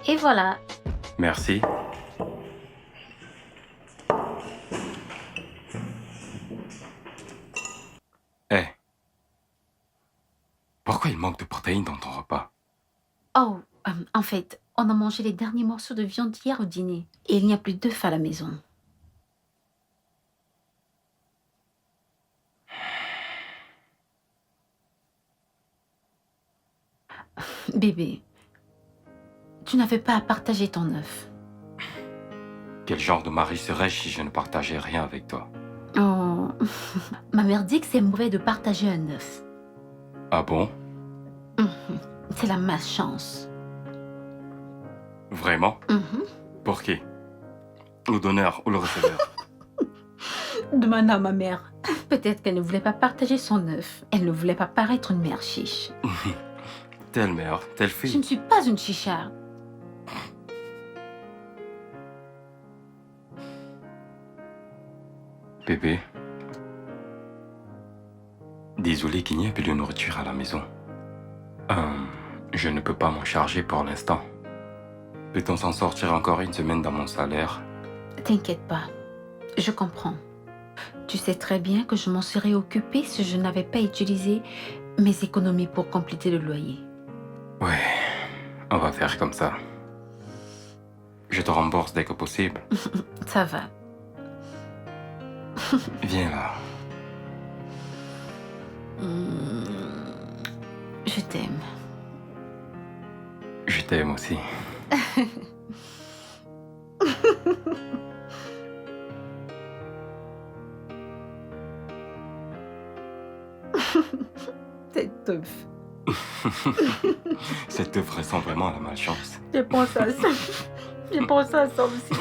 Et voilà. Merci. Eh, pourquoi il manque de protéines dans ton repas? Oh, en fait, on a mangé les derniers morceaux de viande hier au dîner. Et il n'y a plus d'œufs à la maison. Bébé, tu n'avais pas à partager ton œuf. Quel genre de mari serais-je si je ne partageais rien avec toi? Oh, ma mère dit que c'est mauvais de partager un œuf. Ah bon? Mhm. C'est la malchance. Vraiment? Mhm. Pour qui? Le donneur ou le receveur? Demande à ma mère. Peut-être qu'elle ne voulait pas partager son œuf. Elle ne voulait pas paraître une mère chiche. Telle mère, telle Je ne fille. suis pas une chicharde. Bébé, désolé qu'il n'y ait plus de nourriture à la maison. Je ne peux pas m'en charger pour l'instant. Peut-on s'en sortir encore une semaine dans mon salaire? T'inquiète pas. Je comprends. Tu sais très bien que je m'en serais occupée si je n'avais pas utilisé mes économies pour compléter le loyer. Ouais, on va faire comme ça. Je te rembourse dès que possible. Ça va. Viens là. Je t'aime. Je t'aime aussi. Cette œuf. Cette œuvre ressemble vraiment à la malchance. J'ai pensé à ça. J'ai pensé à ça aussi.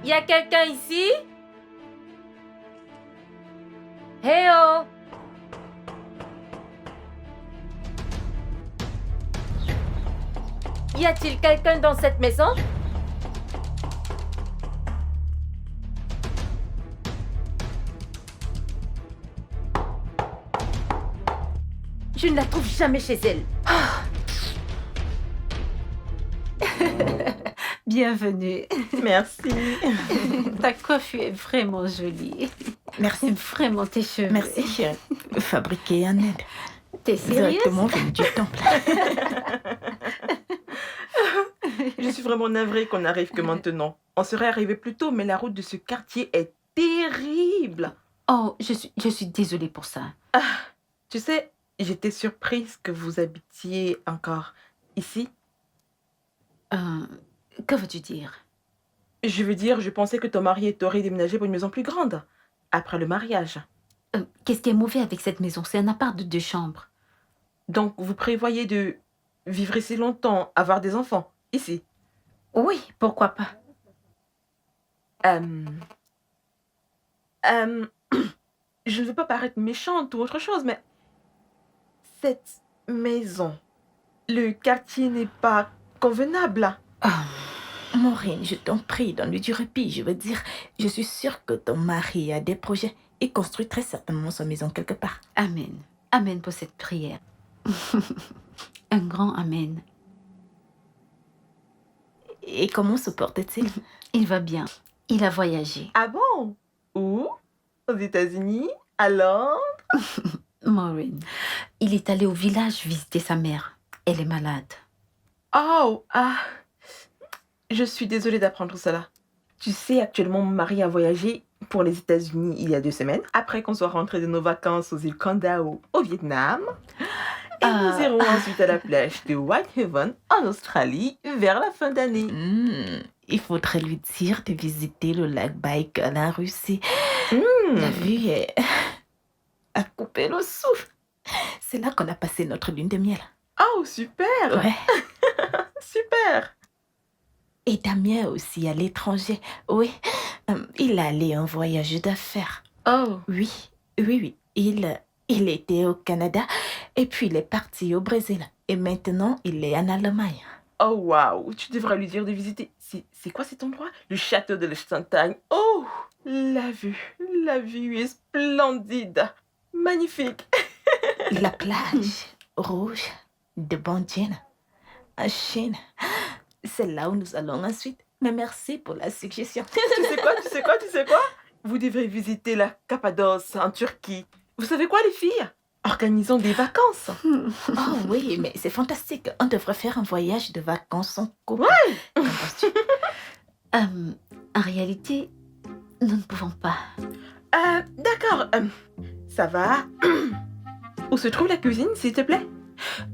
Y a quelqu'un ici? Hey oh! Y a-t-il quelqu'un dans cette maison? Je ne la trouve jamais chez elle. Bienvenue. Merci. Ta coiffure est vraiment jolie. Merci. Vraiment tes cheveux. Merci, chérie. Fabriqué en Inde. T'es sérieuse? Directement venu du temple. Je suis vraiment navrée qu'on n'arrive que maintenant. On serait arrivé plus tôt, mais la route de ce quartier est terrible. Oh, je suis désolée pour ça. Tu sais, j'étais surprise que vous habitiez encore ici. Que veux-tu dire? Je veux dire, je pensais que ton mari t'aurait déménagé pour une maison plus grande, après le mariage. Qu'est-ce qui est mauvais avec cette maison? C'est un appart de 2 chambres. Donc, vous prévoyez de vivre ici longtemps, avoir des enfants, ici? Oui, pourquoi pas? Euh, euh, je ne veux pas paraître méchante ou autre chose, mais cette maison, le quartier n'est pas convenable là. Ah, Maureen, je t'en prie, donne-lui du répit. Je veux dire, je suis sûre que ton mari a des projets. Il construit très certainement sa maison quelque part. amen. Amen pour cette prière. Un grand amen. Et comment se porte-t-il? Il va bien. Il a voyagé. Ah bon? Où? Aux États-Unis? À Londres? Maureen, il est allé au village visiter sa mère. Elle est malade. Oh, ah, je suis désolée d'apprendre cela. Tu sais, actuellement, mon mari a voyagé pour les États-Unis il y a 2 semaines, après qu'on soit rentré de nos vacances aux îles Kandao au Vietnam. Et nous irons ensuite à la plage de Whitehaven en Australie vers la fin d'année. Il faudrait lui dire de visiter le lac Baïkal en Russie. Hmm. La vue est à couper le souffle. C'est là qu'on a passé notre lune de miel. Oh, super! Ouais. Super! Et Damien aussi à l'étranger. Oui, il allait en voyage d'affaires. Oh, Oui. Il était au Canada et puis il est parti au Brésil. Et maintenant, il est en Allemagne. oh waouh! Tu devrais lui dire de visiter. C'est quoi cet endroit? Le château de Liechtenstein. Oh, la vue est splendide. Magnifique. La plage rouge de Bandien en Chine. C'est là où nous allons ensuite. Mais merci pour la suggestion. Tu sais quoi? Vous devrez visiter la Cappadoce en Turquie. Vous savez quoi, les filles? Organisons des vacances. Oh oui, mais c'est fantastique. On devrait faire un voyage de vacances en couple. Ouais. Qu'en penses-tu? En réalité, nous ne pouvons pas. D'accord. Ça va. Où se trouve la cuisine, s'il te plaît?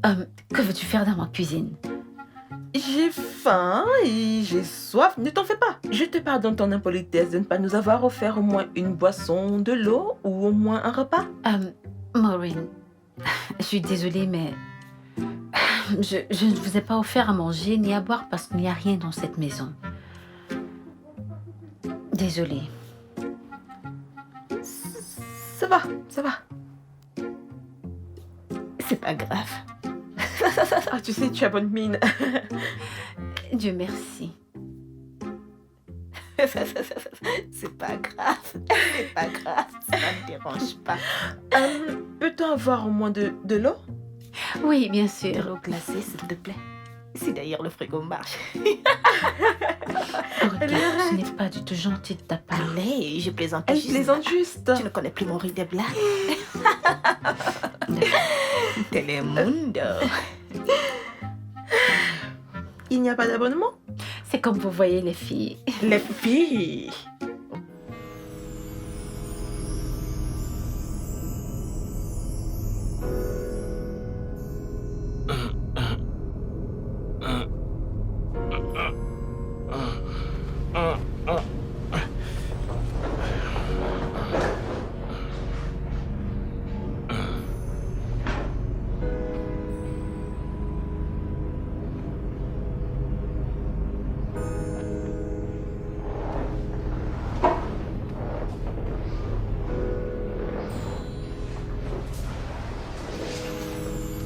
Que veux-tu faire dans ma cuisine? J'ai faim et j'ai soif. Ne t'en fais pas. Je te pardonne ton impolitesse de ne pas nous avoir offert au moins une boisson, de l'eau ou au moins un repas. Maureen, je suis désolée, mais je ne vous ai pas offert à manger ni à boire parce qu'il n'y a rien dans cette maison. Désolée. Ça va. C'est pas grave. Ah, tu sais, tu as bonne mine. Dieu merci. C'est pas grave. C'est pas grave. Ça ne me dérange pas. Peut-on avoir au moins de l'eau? Oui, bien De sûr. l'eau glacée, s'il te plaît. Si d'ailleurs le frigo marche. Regarde, ce n'est pas du tout gentil de ta part. Allez, je plaisante Elle juste. plaisante juste. Tu ne connais plus mon riz de blague. Telemundo. Il n'y a pas d'abonnement? C'est comme vous voyez les filles. Les filles.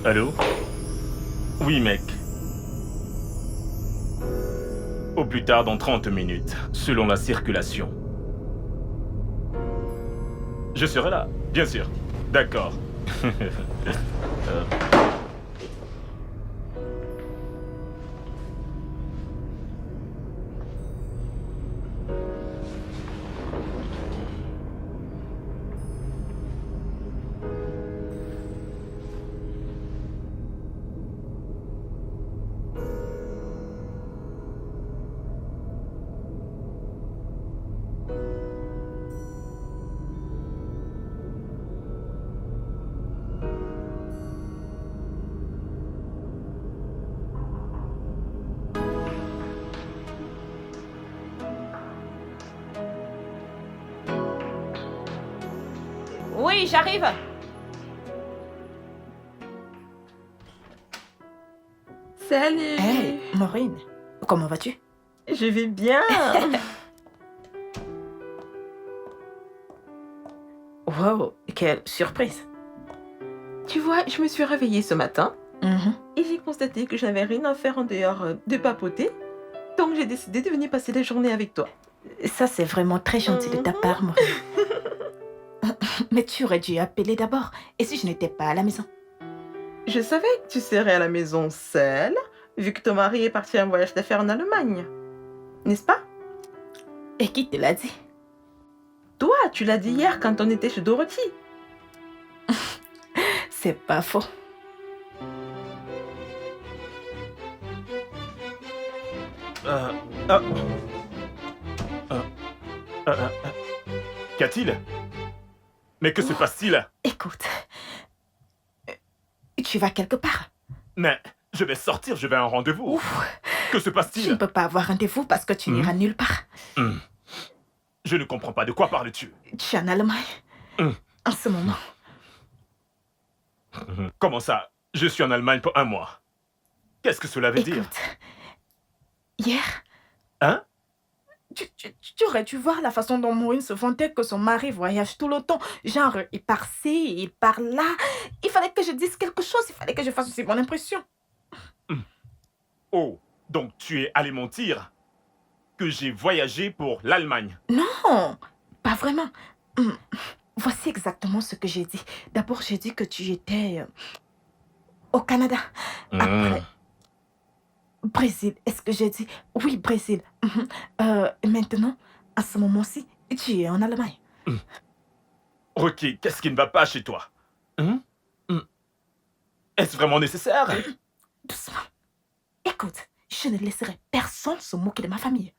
Allô? Oui, mec. Au plus tard dans 30 minutes, selon la circulation. Je serai là, bien sûr. D'accord. Oui, j'arrive. Salut. Hey, Maureen, comment vas-tu? Je vais bien. Wow, quelle surprise. Tu vois, je me suis réveillée ce matin Mhm. et j'ai constaté que je n'avais rien à faire en dehors de papoter. Donc j'ai décidé de venir passer la journée avec toi. Ça, c'est vraiment très gentil de ta part, Maureen. Mais tu aurais dû appeler d'abord. Et si je n'étais pas à la maison? Je savais que tu serais à la maison seule, vu que ton mari est parti en voyage d'affaires en Allemagne. N'est-ce pas? Et qui te l'a dit? Toi, tu l'as dit hier quand on était chez Dorothy. C'est pas faux. Euh, ah. Euh, euh, Qu'y a-t-il? Mais que se passe-t-il? Écoute, tu vas quelque part. Mais je vais sortir, je vais à un rendez-vous. Ouf, Que se tu ne passe-t-il? peux pas avoir rendez-vous parce que tu n'iras nulle part. Hmm. Je ne comprends pas. De quoi parles-tu? Tu es en Allemagne en ce moment. Comment ça? Je suis en Allemagne pour 1 mois. Qu'est-ce que cela veut dire? Écoute, hier, Hein? tu aurais dû voir la façon dont Maureen se vantait que son mari voyage tout le temps. Genre, il part ci, il part là. Il fallait que je dise quelque chose, il fallait que je fasse aussi mon impression. Oh, donc tu es allé mentir que j'ai voyagé pour l'Allemagne. Non, pas vraiment. Voici exactement ce que j'ai dit. D'abord, j'ai dit que tu étais au Canada. Après, Brésil. Est-ce que j'ai dit? Oui, Brésil. Maintenant, à ce moment-ci, tu es en Allemagne. Rocky, qu'est-ce qui ne va pas chez toi? Est-ce vraiment nécessaire? Doucement. Écoute, je ne laisserai personne se moquer de ma famille.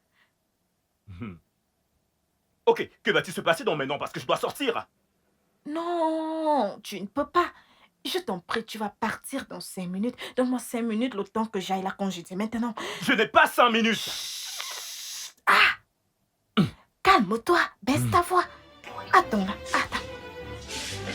Ok, que va-t-il se passer donc maintenant parce que je dois sortir? Non, tu ne peux pas. Je t'en prie, tu vas partir dans 5 minutes. Donne-moi 5 minutes le temps que j'aille la congédier. Maintenant, Je n'ai pas 5 minutes. calme-toi, baisse ta voix. Attends là, attends.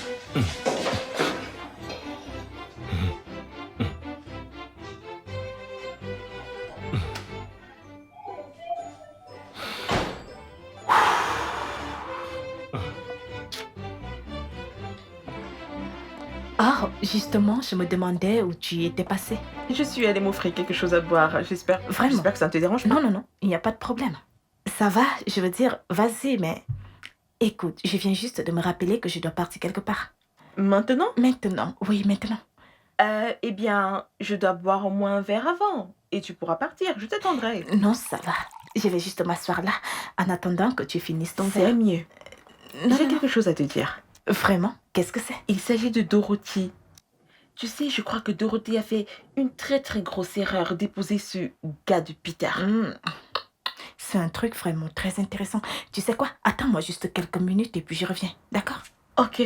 Oh, justement, je me demandais où tu étais passé. Je suis allée m'offrir quelque chose à boire. J'espère que ça ne te dérange pas. Non, non, non, il n'y a pas de problème. Ça va, je veux dire, vas-y, mais... Écoute, je viens juste de me rappeler que je dois partir quelque part. Maintenant? Maintenant, oui, maintenant. Eh bien, je dois boire au moins un verre avant. Et tu pourras partir, je t'attendrai. Non, ça va. Je vais juste m'asseoir là, en attendant que tu finisses ton C'est verre. mieux. Non, J'ai non, quelque chose à te dire. non. Vraiment? Qu'est-ce que c'est? Il s'agit de Dorothy. Tu sais, je crois que Dorothy a fait une très très grosse erreur d'épouser ce gars de Peter. C'est un truc vraiment très intéressant. Tu sais quoi? Attends-moi juste quelques minutes et puis je reviens. D'accord? Ok.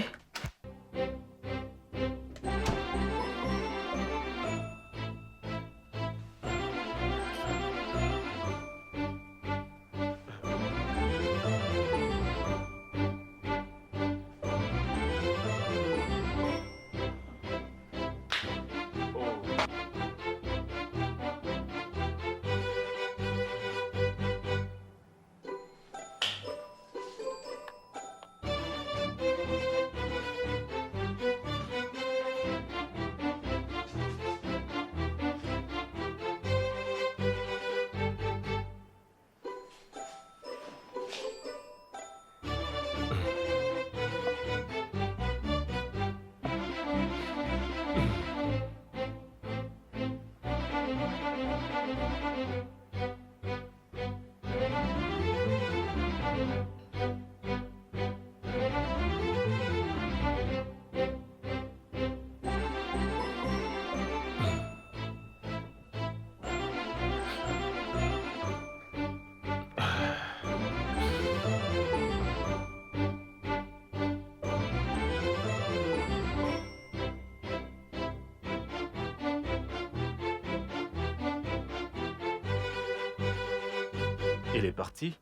Il est parti?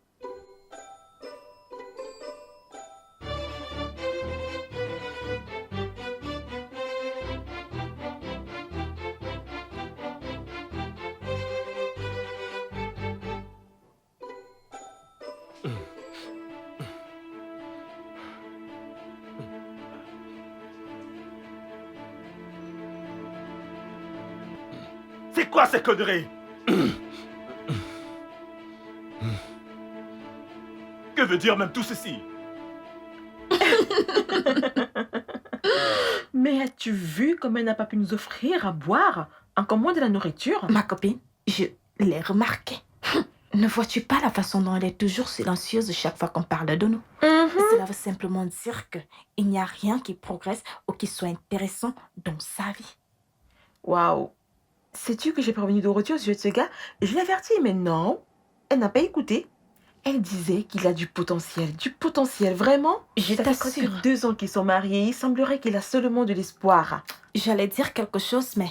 C'est quoi ces conneries? Que veut dire même tout ceci? Mais as-tu vu comme elle n'a pas pu nous offrir à boire, encore moins de la nourriture? Ma copine, je l'ai remarqué. Ne vois-tu pas la façon dont elle est toujours silencieuse chaque fois qu'on parle de nous? Cela veut simplement dire qu'il n'y a rien qui progresse ou qui soit intéressant dans sa vie. Waouh. Sais-tu que j'ai prévenu Dorothée au sujet de ce gars? Je l'ai averti, mais non, elle n'a pas écouté. Elle disait qu'il a du potentiel, vraiment. Je Ça fait presque t'assure. 2 ans qu'ils sont mariés, il semblerait qu'il a seulement de l'espoir. J'allais dire quelque chose, mais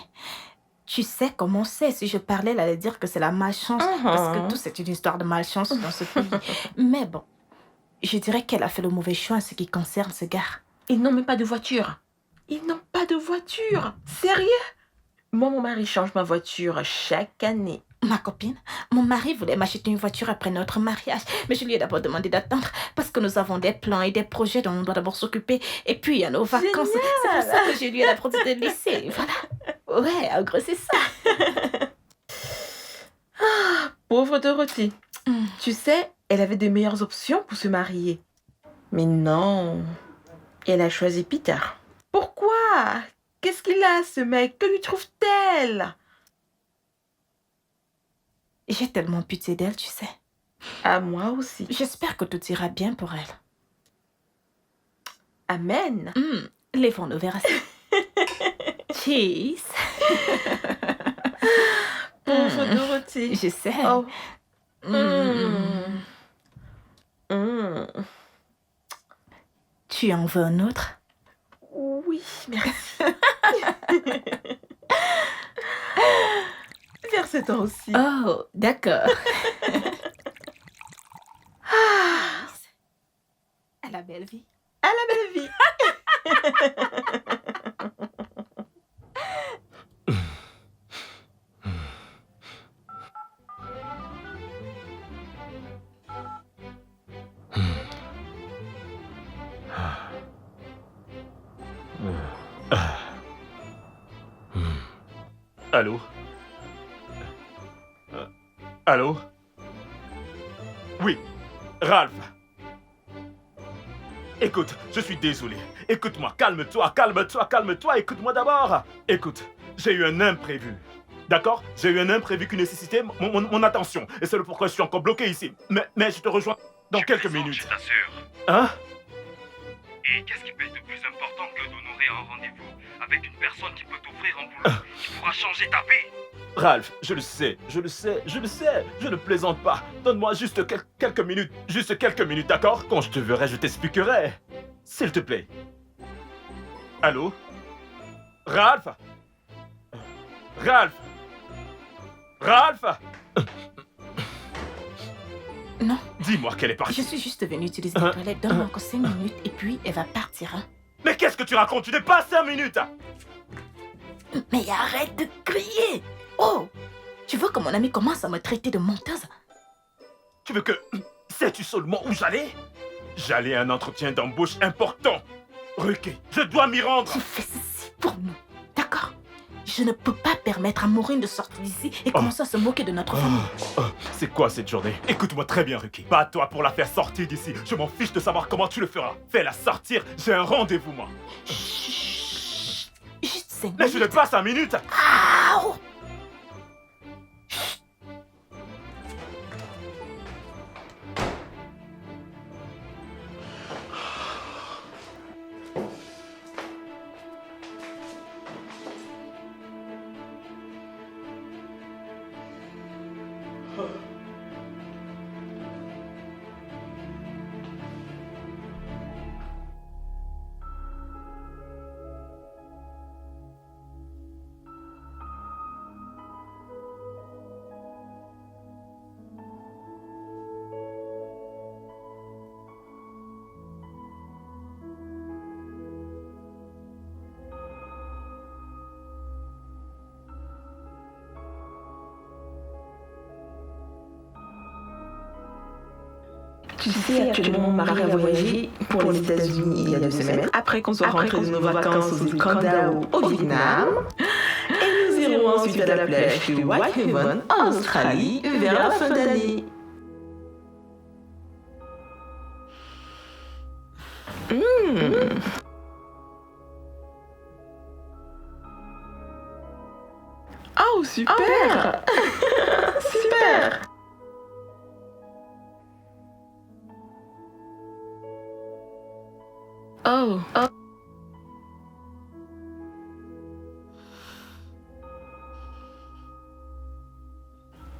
tu sais comment c'est. Si je parlais, elle allait dire que c'est la malchance. Parce que tout, c'est une histoire de malchance dans ce pays. Mais bon, je dirais qu'elle a fait le mauvais choix en ce qui concerne ce gars. Ils n'ont même pas de voiture. Ils n'ont pas de voiture. Sérieux? Moi, mon mari change ma voiture chaque année. Ma copine, mon mari voulait m'acheter une voiture après notre mariage, mais je lui ai d'abord demandé d'attendre parce que nous avons des plans et des projets dont on doit d'abord s'occuper. Et puis, il y a nos vacances. C'est pour ça que je lui ai d'abord dit de laisser. Voilà. Ouais, en gros, c'est ça. Pauvre Dorothée. Tu sais, elle avait de meilleures options pour se marier. Mais non. Elle a choisi Peter. Pourquoi? Qu'est-ce qu'il a, ce mec? Que lui trouve-t-elle? J'ai tellement pitié d'elle, tu sais. À moi aussi. J'espère que tout ira bien pour elle. Amen. Levons nos verres. Cheers. Pauvre Dorothée. Je sais. Oh. Tu en veux un autre? Oui, merci. Vers ce temps aussi. Oh, d'accord. À la belle vie. À la belle vie. Allô? Allô? Oui, Ralph. Écoute, je suis désolé. Écoute-moi, calme-toi, écoute-moi d'abord. Écoute, j'ai eu un imprévu. D'accord? J'ai eu un imprévu qui nécessitait mon attention. Et c'est le pourquoi je suis encore bloqué ici. Mais je te rejoins dans quelques minutes. Je t'assure. Hein? Et qu'est-ce qui peut être de plus important que d'honorer un rendez-vous avec une personne qui peut t'offrir un boulot qui pourra changer ta vie? Ralph, je le sais, je ne plaisante pas. Donne-moi juste quelques minutes, d'accord? Quand je te verrai, je t'expliquerai. S'il te plaît. Allô? Ralph? Ralph? Non. Dis-moi qu'elle est partie. Je suis juste venue utiliser les toilettes. Donne-moi encore 5 minutes et puis elle va partir. Hein. Mais qu'est-ce que tu racontes? Tu n'es pas 5 minutes. Mais arrête de crier. Oh, tu veux que mon ami commence à me traiter de menteuse? Tu veux que... Sais-tu seulement où j'allais? J'allais à un entretien d'embauche important. Ruki, je dois m'y rendre. Tu fais ceci pour nous, d'accord? Je ne peux pas permettre à Maureen de sortir d'ici et commencer à se moquer de notre famille. C'est quoi cette journée? Écoute-moi très bien, Ruki. Pas toi pour la faire sortir d'ici. Je m'en fiche de savoir comment tu le feras. Fais-la sortir, j'ai un rendez-vous, moi. Chut. Juste 5 Mais je n'ai pas 5 minutes. Aouh. Tu sais, actuellement, mon mari a voyagé pour les États-Unis il y a 2 semaines. Après qu'on soit rentré de nos vacances aux îles Kanda au Vietnam. Et nous irons ensuite ensuite à la plage de Whitehaven, en Australie, vers la fin d'année. Oh, super! Super! Oh.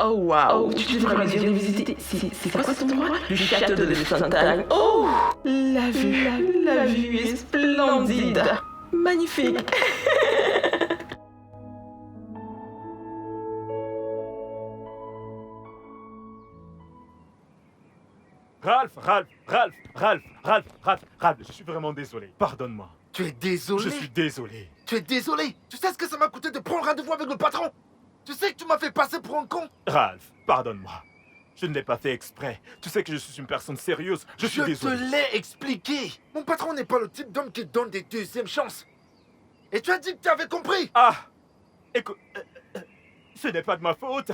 Oh, wow! Tu devrais bien visiter. C'est quoi cet endroit? Le château de Sontagne. Oh! La vue est splendide! Magnifique! Ralph, je suis vraiment désolé. Pardonne-moi. Tu es désolé? Je suis désolé. Tu es désolé? Tu sais ce que ça m'a coûté de prendre rendez-vous avec le patron? Tu sais que tu m'as fait passer pour un con? Ralph, pardonne-moi. Je ne l'ai pas fait exprès. Tu sais que je suis une personne sérieuse. Je suis désolé. Je te l'ai expliqué. Mon patron n'est pas le type d'homme qui donne des deuxièmes chances. Et tu as dit que tu avais compris. Ah! Écoute, ce n'est pas de ma faute.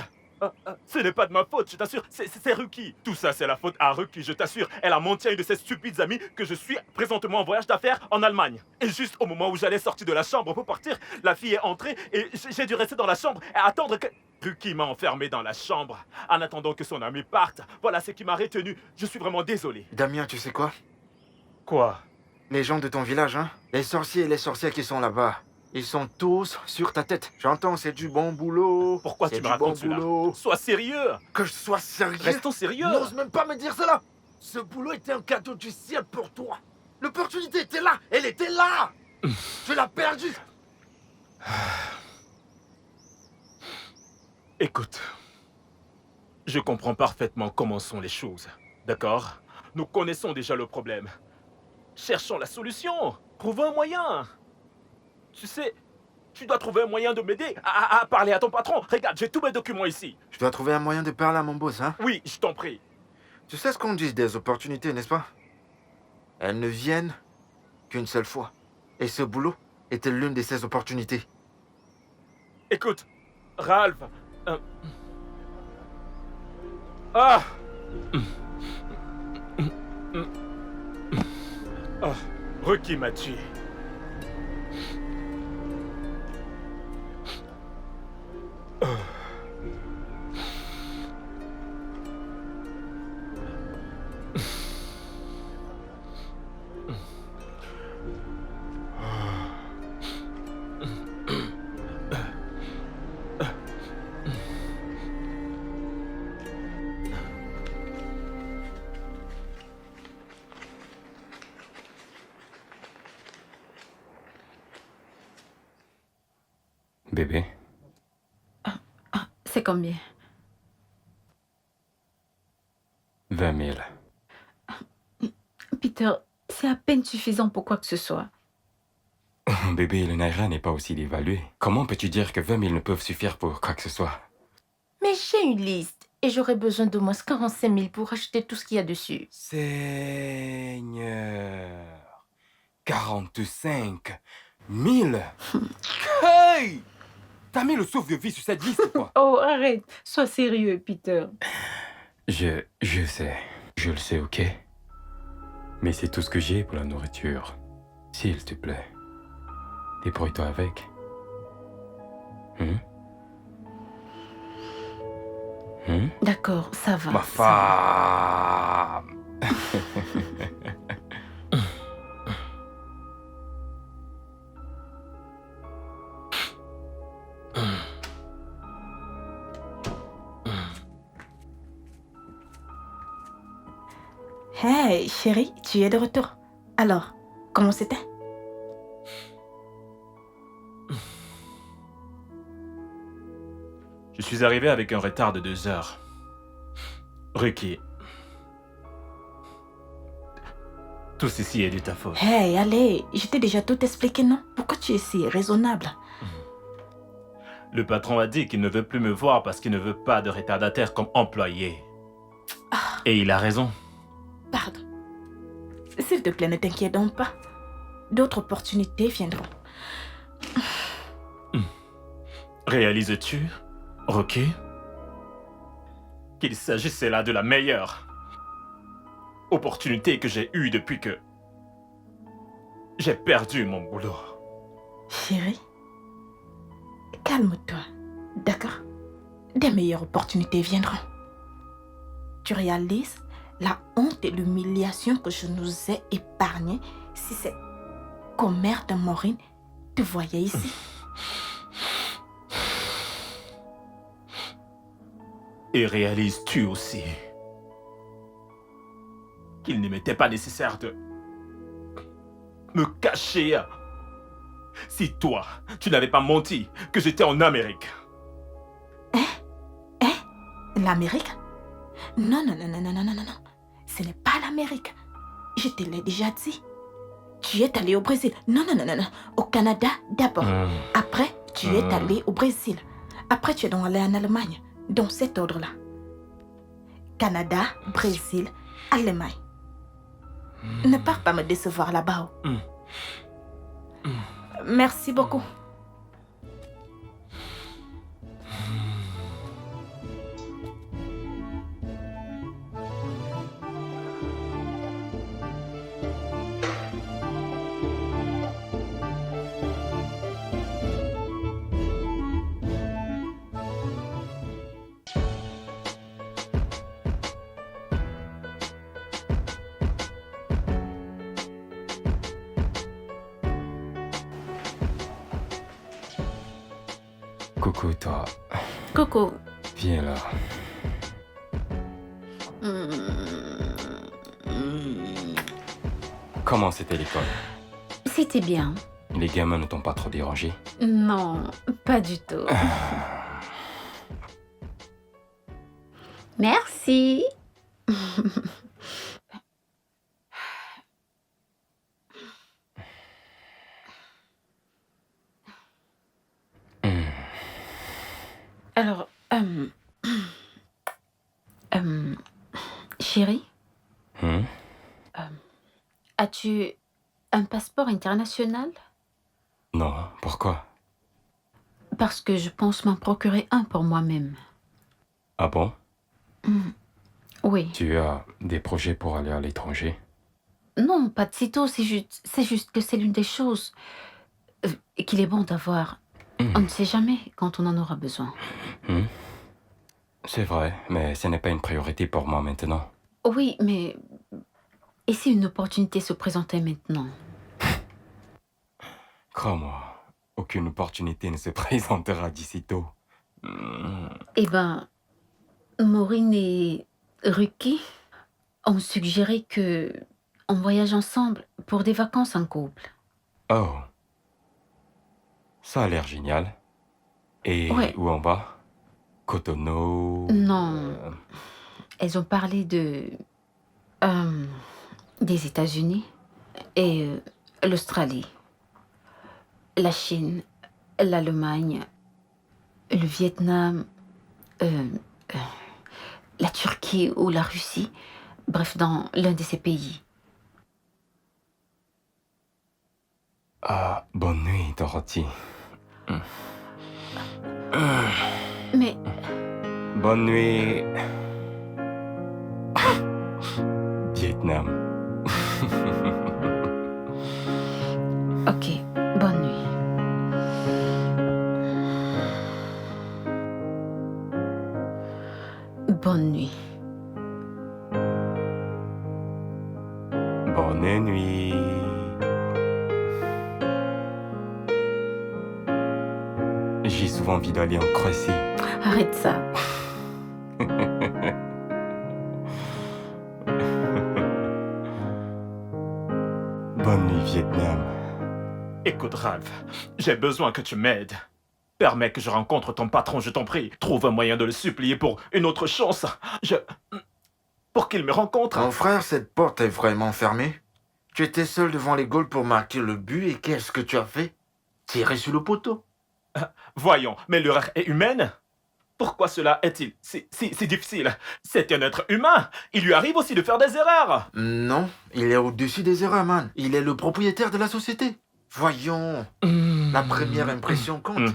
Ce n'est pas de ma faute, je t'assure. C'est Ruki. Tout ça, c'est la faute à Ruki, je t'assure. Elle a menti à une de ses stupides amies que je suis présentement en voyage d'affaires en Allemagne. Et juste au moment où j'allais sortir de la chambre pour partir, la fille est entrée et j'ai dû rester dans la chambre et attendre que... Ruki m'a enfermé dans la chambre en attendant que son ami parte. Voilà ce qui m'a retenu. Je suis vraiment désolé. Damien, tu sais quoi? Quoi? Les gens de ton village, hein? Les sorciers et les sorcières qui sont là-bas. Ils sont tous sur ta tête. J'entends, c'est du bon boulot. Pourquoi tu me racontes cela? Sois sérieux. Que je sois sérieux? Restons sérieux. N'ose même pas me dire cela. Ce boulot était un cadeau du ciel pour toi. L'opportunité était là. Elle était là. Tu l'as perdue. Écoute, je comprends parfaitement comment sont les choses, d'accord? Nous connaissons déjà le problème. Cherchons la solution. Trouvons un moyen. Tu sais, tu dois trouver un moyen de m'aider à parler à ton patron. Regarde, j'ai tous mes documents ici. Je dois trouver un moyen de parler à mon boss, hein? Oui, je t'en prie. Tu sais ce qu'on dit des opportunités, n'est-ce pas? Elles ne viennent qu'une seule fois. Et ce boulot était l'une de ces opportunités. Écoute, Ralph... Ah! Oh, Ruki m'a tué. Bébé, C'est combien? 20 000. Peter, c'est à peine suffisant pour quoi que ce soit. Bébé, le Naira n'est pas aussi dévalué. Comment peux-tu dire que 20 000 ne peuvent suffire pour quoi que ce soit? Mais j'ai une liste et j'aurais besoin d'au moins 45 000 pour acheter tout ce qu'il y a dessus. Seigneur, 45 000. Hey! T'as mis le sauve-de-vie sur cette liste, quoi? Oh, arrête. Sois sérieux, Peter. Je sais. Je le sais, ok? Mais c'est tout ce que j'ai pour la nourriture. S'il te plaît, débrouille-toi avec. D'accord, ça va. Ma femme! Hey, chérie, tu es de retour. Alors, comment c'était? Je suis arrivé avec un retard de 2 heures. Ruki. Tout ceci est de ta faute. Hey, allez, je t'ai déjà tout expliqué, non? Pourquoi tu es si raisonnable? Le patron a dit qu'il ne veut plus me voir parce qu'il ne veut pas de retardataire comme employé. Et il a raison. Pardon. S'il te plaît, ne t'inquiète donc pas. D'autres opportunités viendront. Réalises-tu, Rocky, qu'il s'agissait là de la meilleure opportunité que j'ai eue depuis que j'ai perdu mon boulot. Chérie, calme-toi, d'accord? Des meilleures opportunités viendront. Tu réalises la honte et l'humiliation que je nous ai épargnées si cette commère de Maureen te voyait ici. Et réalises-tu aussi qu'il ne m'était pas nécessaire de me cacher si toi, tu n'avais pas menti que j'étais en Amérique? L'Amérique? Non, non, non, non, non, non, non, non, non. Ce n'est pas l'Amérique. Je te l'ai déjà dit. Tu es allé au Brésil. Non, non, non, non, non. Au Canada d'abord. Après, tu es allé au Brésil. Après, tu es donc allé en Allemagne. Dans cet ordre-là. Canada, Brésil, Allemagne. Ne pars pas me décevoir là-bas. Merci beaucoup. Coucou, toi. Coco. Viens là. Comment c'était l'école? C'était bien. Les gamins ne t'ont pas trop dérangé? Non, pas du tout. Merci. Alors, chérie, as-tu un passeport international? Non, pourquoi? Parce que je pense m'en procurer un pour moi-même. Ah bon? Oui. Tu as des projets pour aller à l'étranger? Non, pas de sitôt, c'est juste que c'est l'une des choses qu'il est bon d'avoir. On ne sait jamais quand on en aura besoin. C'est vrai, mais ce n'est pas une priorité pour moi maintenant. Oui, mais... Et si une opportunité se présentait maintenant? Crois-moi, aucune opportunité ne se présentera d'ici tôt. Eh ben, Maureen et Ruki ont suggéré que on voyage ensemble pour des vacances en couple. Oh. Ça a l'air génial. Et Ouais. où on va? Cotonou? Non. Elles ont parlé des États-Unis et l'Australie, la Chine, l'Allemagne, le Vietnam, la Turquie ou la Russie. Bref, dans l'un de ces pays. Ah, bonne nuit, Dorothy. Mais Bonne nuit. Vietnam. ok, bonne nuit. Bonne nuit. Bonne nuit. J'ai souvent envie d'aller en Croatie. Arrête ça. Bonne nuit, Vietnam. Écoute, Ralph, j'ai besoin que tu m'aides. Permets que je rencontre ton patron, je t'en prie. Trouve un moyen de le supplier pour une autre chance. Pour qu'il me rencontre. Mon frère, cette porte est vraiment fermée. Tu étais seul devant les goals pour marquer le but et qu'est-ce que tu as fait? Tirer sur le poteau. Voyons, mais l'erreur est humaine. Pourquoi cela est-il si difficile? C'est un être humain. Il lui arrive aussi de faire des erreurs. Non, il est au-dessus des erreurs, man. Il est le propriétaire de la société. Voyons, la première impression compte.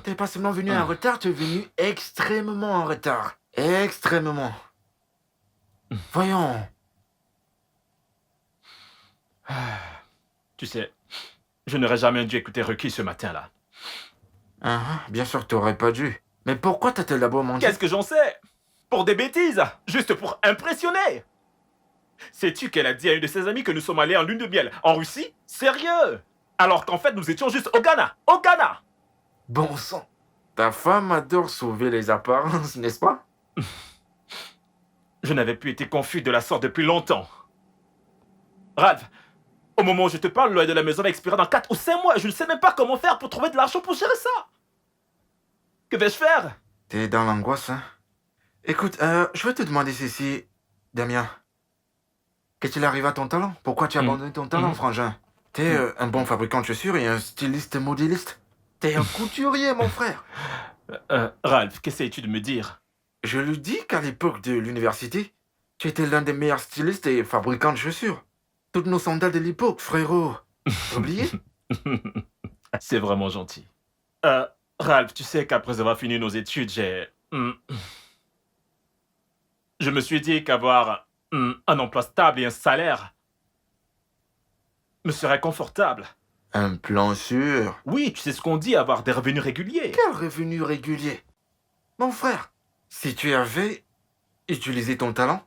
T'es pas seulement venu en retard, tu es venu extrêmement en retard. Extrêmement. Voyons. Tu sais, je n'aurais jamais dû écouter Ruki ce matin-là. Bien sûr que t'aurais pas dû. Mais pourquoi t'as-t-elle d'abord menti? Qu'est-ce que j'en sais? Pour des bêtises, juste pour impressionner. Sais-tu qu'elle a dit à une de ses amies que nous sommes allés en lune de miel en Russie? Sérieux? Alors qu'en fait, nous étions juste au Ghana. Au Ghana! Bon sang. Ta femme adore sauver les apparences, n'est-ce pas? Je n'avais plus été confus de la sorte depuis longtemps. Ralph, au moment où je te parle, le loyer de la maison va expirer dans 4 ou 5 mois. Je ne sais même pas comment faire pour trouver de l'argent pour gérer ça. Que vais-je faire? T'es dans l'angoisse, hein? Écoute, je vais te demander ceci, Damien. Qu'est-il arrivé à ton talent? Pourquoi tu as abandonné ton talent, frangin? T'es un bon fabricant de chaussures et un styliste modéliste. T'es un couturier, mon frère. Ralph, qu'essayes-tu de me dire? Je lui dis qu'à l'époque de l'université, tu étais l'un des meilleurs stylistes et fabricants de chaussures. Toutes nos sandales de l'époque, frérot. T'as oublié? C'est vraiment gentil. Ralph, tu sais qu'après avoir fini nos études, je me suis dit qu'avoir un emploi stable et un salaire me serait confortable. Un plan sûr. Oui, tu sais ce qu'on dit, avoir des revenus réguliers. Quel revenu régulier? Mon frère, si tu avais utilisé ton talent,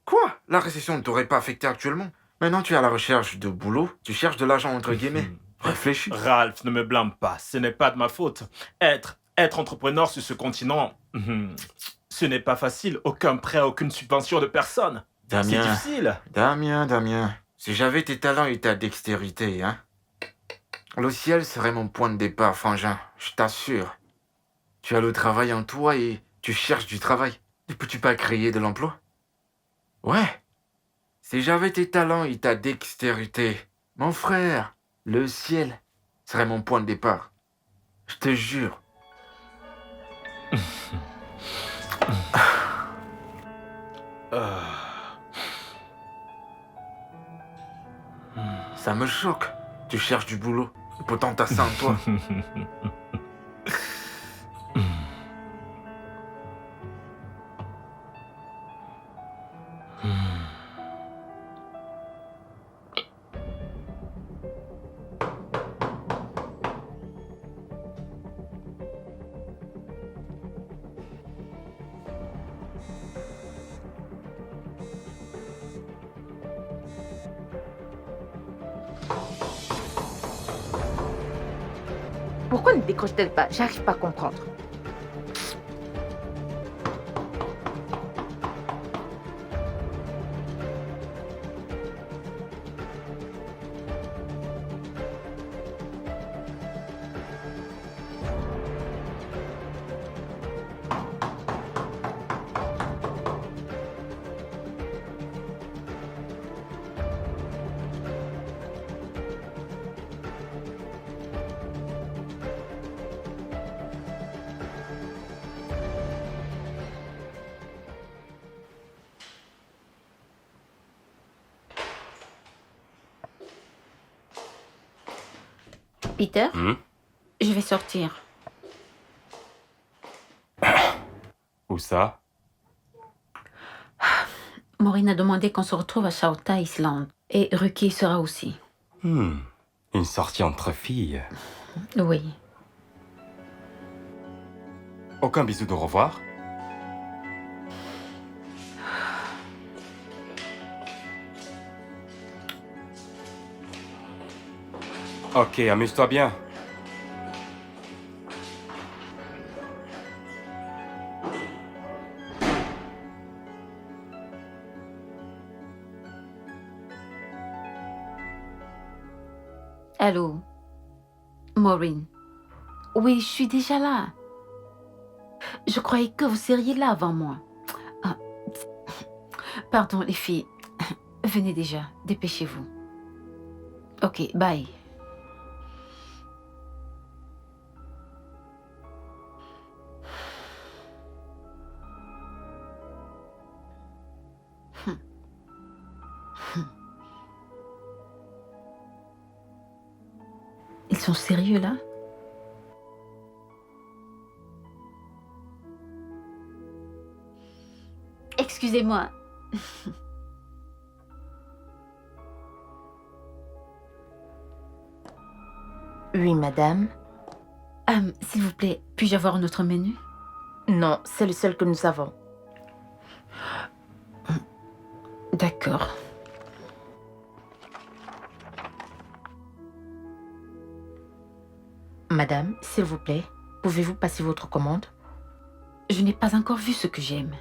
quoi? La récession ne t'aurait pas affecté actuellement. Maintenant, tu es à la recherche de boulot, tu cherches de l'argent entre guillemets. Réfléchis. Ralph, ne me blâme pas, ce n'est pas de ma faute. Être entrepreneur sur ce continent, ce n'est pas facile. Aucun prêt, aucune subvention de personne. C'est Damien, difficile. Damien, si j'avais tes talents et ta dextérité, hein, le ciel serait mon point de départ, frangin, je t'assure. Tu as le travail en toi et tu cherches du travail. Ne peux-tu pas créer de l'emploi? Ouais. Si j'avais tes talents et ta dextérité, mon frère, le ciel serait mon point de départ. Je te jure. Ça me choque. Tu cherches du boulot. Et pourtant, t'as ça en toi. Pourquoi ne décroche-t-elle pas? J'arrive pas à comprendre. Peter, je vais sortir. Où ça? Maureen a demandé qu'on se retrouve à Chauta Island. Et Ruki sera aussi. Une sortie entre filles. Oui. Aucun bisou de revoir? Ok, amuse-toi bien. Allô, Maureen. Oui, je suis déjà là. Je croyais que vous seriez là avant moi. Ah, pardon, les filles. Venez déjà, dépêchez-vous. Ok, bye. Ils sont sérieux là? Excusez-moi. Oui, madame. S'il vous plaît, puis-je avoir notre menu? Non, c'est le seul que nous avons. D'accord. Madame, s'il vous plaît, pouvez-vous passer votre commande? Je n'ai pas encore vu ce que j'aime.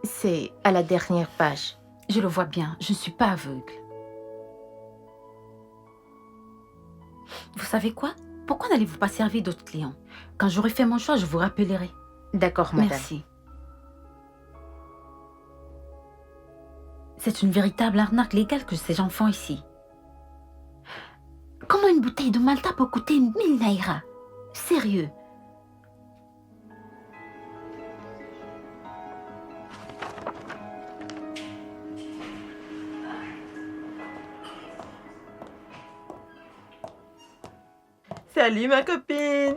C'est à la dernière page. Je le vois bien, je ne suis pas aveugle. Vous savez quoi? Pourquoi n'allez-vous pas servir d'autres clients? Quand j'aurai fait mon choix, je vous rappellerai. D'accord, madame. Merci. C'est une véritable arnaque légale que ces gens font ici. Comment une bouteille de Malta peut coûter 1000 naira? Sérieux? Salut ma copine.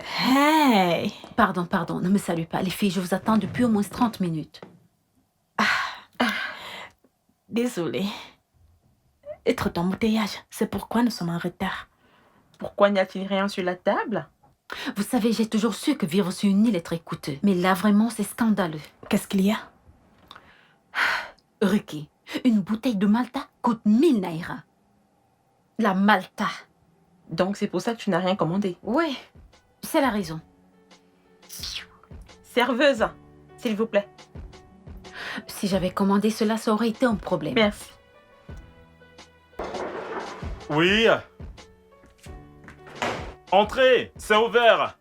Hey! Pardon, ne me salue pas. Les filles, je vous attends depuis au moins 30 minutes. Désolée. Et trop d'embouteillage. C'est pourquoi nous sommes en retard. Pourquoi n'y a-t-il rien sur la table? Vous savez, j'ai toujours su que vivre sur une île est très coûteux. Mais là, vraiment, c'est scandaleux. Qu'est-ce qu'il y a? Ruki, une bouteille de Malta coûte 1000 naira. La Malta. Donc c'est pour ça que tu n'as rien commandé. Oui, c'est la raison. Serveuse, s'il vous plaît. Si j'avais commandé cela, ça aurait été un problème. Merci. Oui. Entrez, c'est ouvert.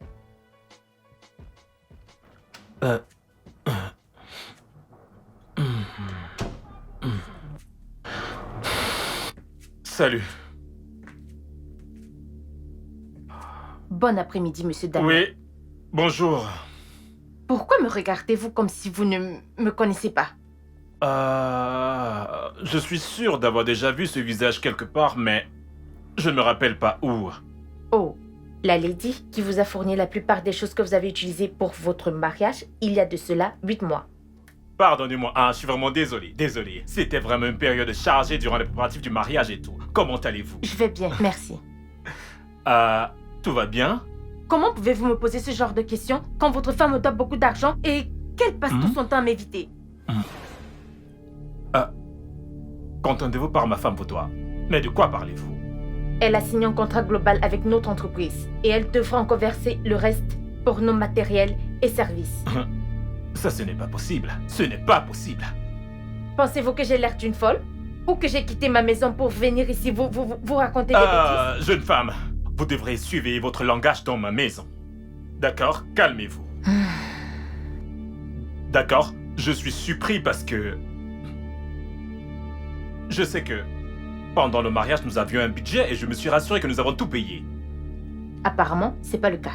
Salut. Bon après-midi, monsieur Daniel. Oui, bonjour. Pourquoi me regardez-vous comme si vous ne me connaissez pas? Je suis sûr d'avoir déjà vu ce visage quelque part, mais je ne me rappelle pas où. Oh, la lady qui vous a fourni la plupart des choses que vous avez utilisées pour votre mariage il y a de cela 8 mois. Pardonnez-moi, je suis vraiment désolé. C'était vraiment une période chargée durant les préparatifs du mariage et tout. Comment allez-vous? Je vais bien, merci. Tout va bien? Comment pouvez-vous me poser ce genre de questions quand votre femme me doit beaucoup d'argent et qu'elle passe tout son temps à m'éviter? Qu'entendez-vous par ma femme vous doit? Mais de quoi parlez-vous? Elle a signé un contrat global avec notre entreprise et elle devra encore verser le reste pour nos matériels et services. Ça, ce n'est pas possible. Ce n'est pas possible. Pensez-vous que j'ai l'air d'une folle? Ou que j'ai quitté ma maison pour venir ici vous raconter des bêtises? Jeune femme, vous devrez suivre votre langage dans ma maison. D'accord? Calmez-vous. D'accord? Je suis surpris parce que... Je sais que pendant le mariage, nous avions un budget et je me suis rassuré que nous avons tout payé. Apparemment, c'est pas le cas.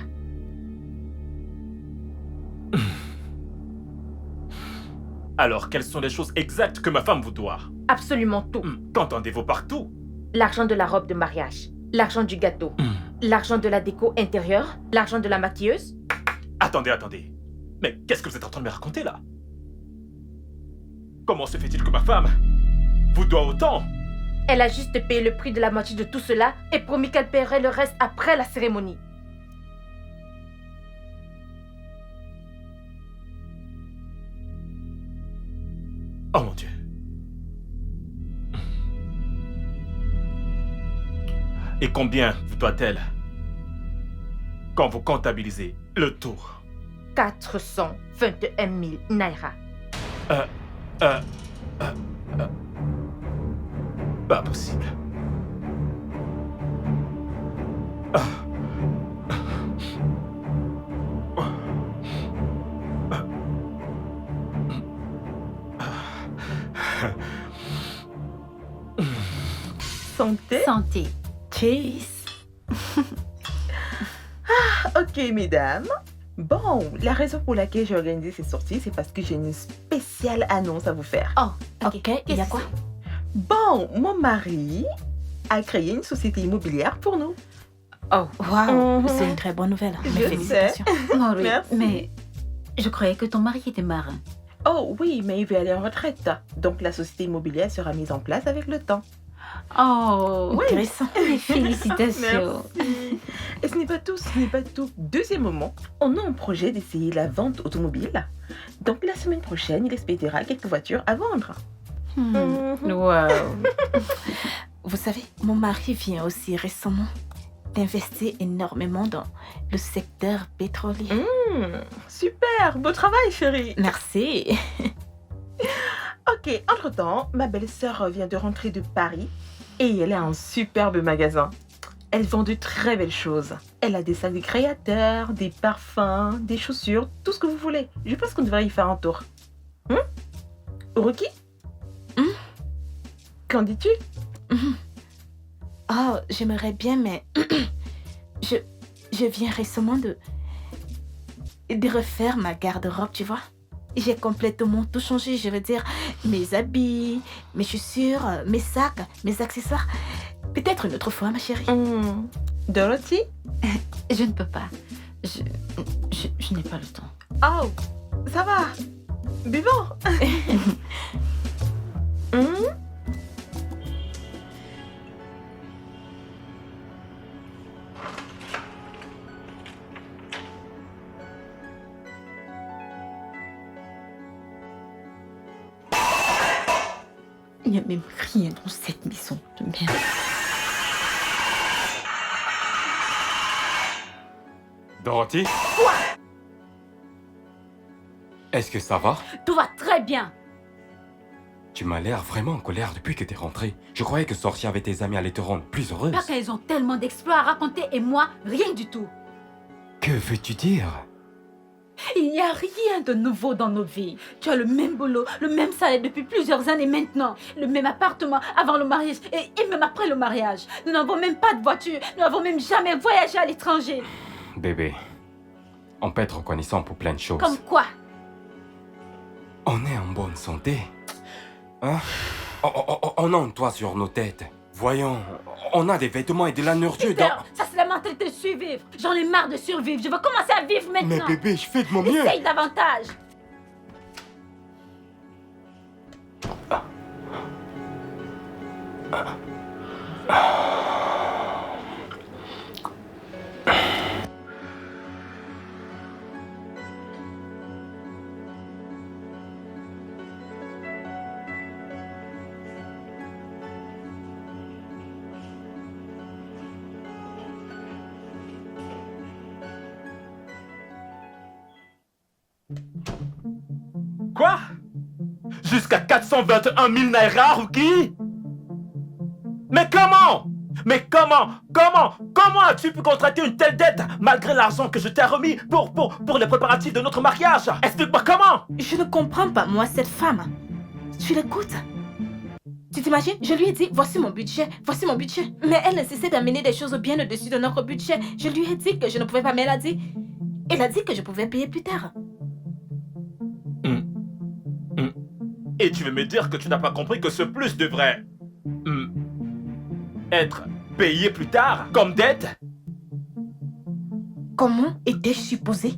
Alors, quelles sont les choses exactes que ma femme vous doit? Absolument tout. Qu'entendez-vous partout? L'argent de la robe de mariage, l'argent du gâteau, l'argent de la déco intérieure, l'argent de la maquilleuse. Attendez. Mais qu'est-ce que vous êtes en train de me raconter là? Comment se fait-il que ma femme vous doit autant? Elle a juste payé le prix de la moitié de tout cela et promis qu'elle paierait le reste après la cérémonie. Oh mon Dieu. Et combien vous doit-elle quand vous comptabilisez le tout? 421 000 naira. Pas possible. Santé. Santé. Cheese. Ok, mesdames. Bon, la raison pour laquelle j'ai organisé cette sortie, c'est parce que j'ai une spéciale annonce à vous faire. Oh, ok. Ok, il y a quoi? Bon, mon mari a créé une société immobilière pour nous. Oh, Waouh, Mhm. c'est une très bonne nouvelle. Je Mes sais. félicitations. Maureen, Merci. mais je croyais que ton mari était marin. Oh oui, mais il veut aller en retraite. Donc la société immobilière sera mise en place avec le temps. Oh, Oui. Intéressant. mes félicitations. Merci. Et ce n'est pas tout, ce n'est pas tout. Deuxième moment, on a un projet d'essayer la vente automobile. Donc la semaine prochaine, il expédiera quelques voitures à vendre. Wow. Vous savez, mon mari vient aussi récemment d'investir énormément dans le secteur pétrolier. Super, beau travail chérie. Merci. Ok, entre-temps, ma belle-sœur vient de rentrer de Paris et elle a un superbe magasin. Elle vend de très belles choses. Elle a des sacs de créateurs, des parfums, des chaussures, tout ce que vous voulez. Je pense qu'on devrait y faire un tour. Ruki Qu'en dis-tu? Oh, j'aimerais bien, mais je viens récemment de refaire ma garde-robe, tu vois. J'ai complètement tout changé, je veux dire, mes habits, mes chaussures, mes sacs, mes accessoires. Peut-être une autre fois, ma chérie. Dorothy? Je ne peux pas. Je n'ai pas le temps. Oh, ça va. Buvons. Il n'y a même rien dans cette maison de merde. Dorothy? Est-ce que ça va? Tout va très bien. Tu m'as l'air vraiment en colère depuis que t'es rentrée. Je croyais que sortir avec tes amis allait te rendre plus heureuse. Parce qu'elles ont tellement d'exploits à raconter et moi, rien du tout. Que veux-tu dire? Il n'y a rien de nouveau dans nos vies. Tu as le même boulot, le même salaire depuis plusieurs années maintenant, le même appartement avant le mariage et même après le mariage. Nous n'avons même pas de voiture, nous n'avons même jamais voyagé à l'étranger. Bébé, on peut être reconnaissant pour plein de choses. Comme quoi? On est en bonne santé. Hein? On a un toit sur nos têtes. Voyons, on a des vêtements et de la nourriture Peter, dans... ça c'est la mentalité de survivre. J'en ai marre de survivre, je veux commencer à vivre Mais maintenant. bébé, je fais de mon mieux. Essaye davantage. Quoi? Jusqu'à 421 000 naira, Ruki? Mais comment? Mais comment as-tu pu contracter une telle dette malgré l'argent que je t'ai remis pour les préparatifs de notre mariage? Explique-moi comment? Je ne comprends pas, moi, cette femme. Tu l'écoutes? Tu t'imagines? Je lui ai dit, voici mon budget. Mais elle ne cessait d'amener des choses bien au-dessus de notre budget. Je lui ai dit que je ne pouvais pas, mais elle a dit que je pouvais payer plus tard. Et tu veux me dire que tu n'as pas compris que ce plus devrait... être payé plus tard, comme dette? Comment étais-je supposé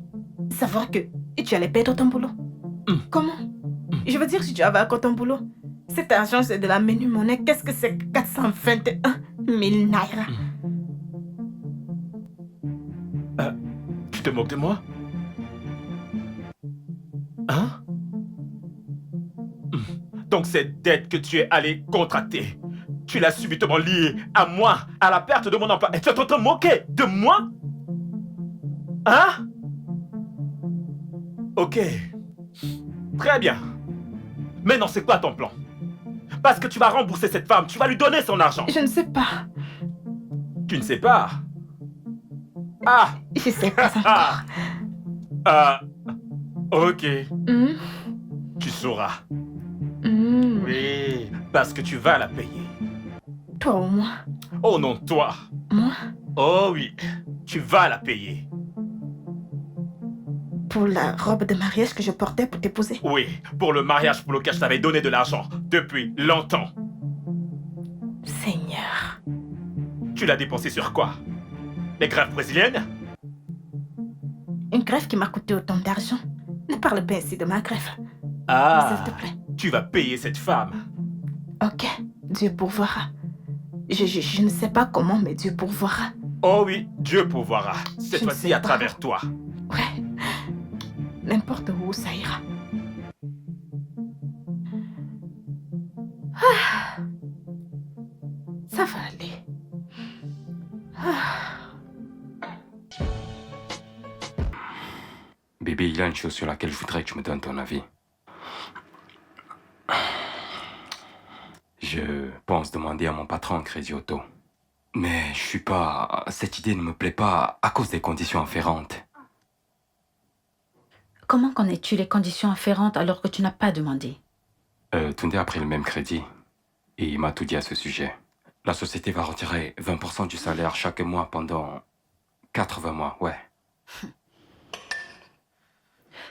savoir que tu allais perdre ton boulot? Comment? Je veux dire, si tu avais encore ton boulot, cet argent, c'est de la menu monnaie. Qu'est-ce que c'est 421 000 naira? Tu te moques de moi? Hein? Donc cette dette que tu es allé contracter, tu l'as subitement liée à moi, à la perte de mon emploi. Et tu es en train de te moquer de moi? Hein? Ok. Très bien. Maintenant, c'est quoi ton plan? Parce que tu vas rembourser cette femme, tu vas lui donner son argent. Je ne sais pas. Tu ne sais pas? Ah! Je sais pas encore. Ok. Hmm? Tu sauras. Hmm. Oui, parce que tu vas la payer. Toi ou moi? Oh non, toi. Moi? Oh oui, tu vas la payer. Pour la robe de mariage que je portais pour t'épouser. Oui, pour le mariage pour lequel je t'avais donné de l'argent depuis longtemps. Seigneur. Tu l'as dépensé sur quoi? Les greffes brésiliennes? Une greffe qui m'a coûté autant d'argent. Ne parle pas ainsi de ma greffe. Ah, S'il te plaît. tu vas payer cette femme. Ok, Dieu pourvoira. Je ne sais pas comment, mais Dieu pourvoira. Oh oui, Dieu pourvoira. Cette Je ne fois-ci sais à pas. travers toi. Ouais. N'importe où ça ira. Ah. Ça va aller. Ah. Bébé, il y a une chose sur laquelle je voudrais que tu me donnes ton avis. Je pense demander à mon patron un crédit auto. Mais je suis pas... Cette idée ne me plaît pas à cause des conditions afférentes. Comment connais-tu les conditions afférentes alors que tu n'as pas demandé? Tunde a pris le même crédit et il m'a tout dit à ce sujet. La société va retirer 20% du salaire chaque mois pendant 80 mois, ouais.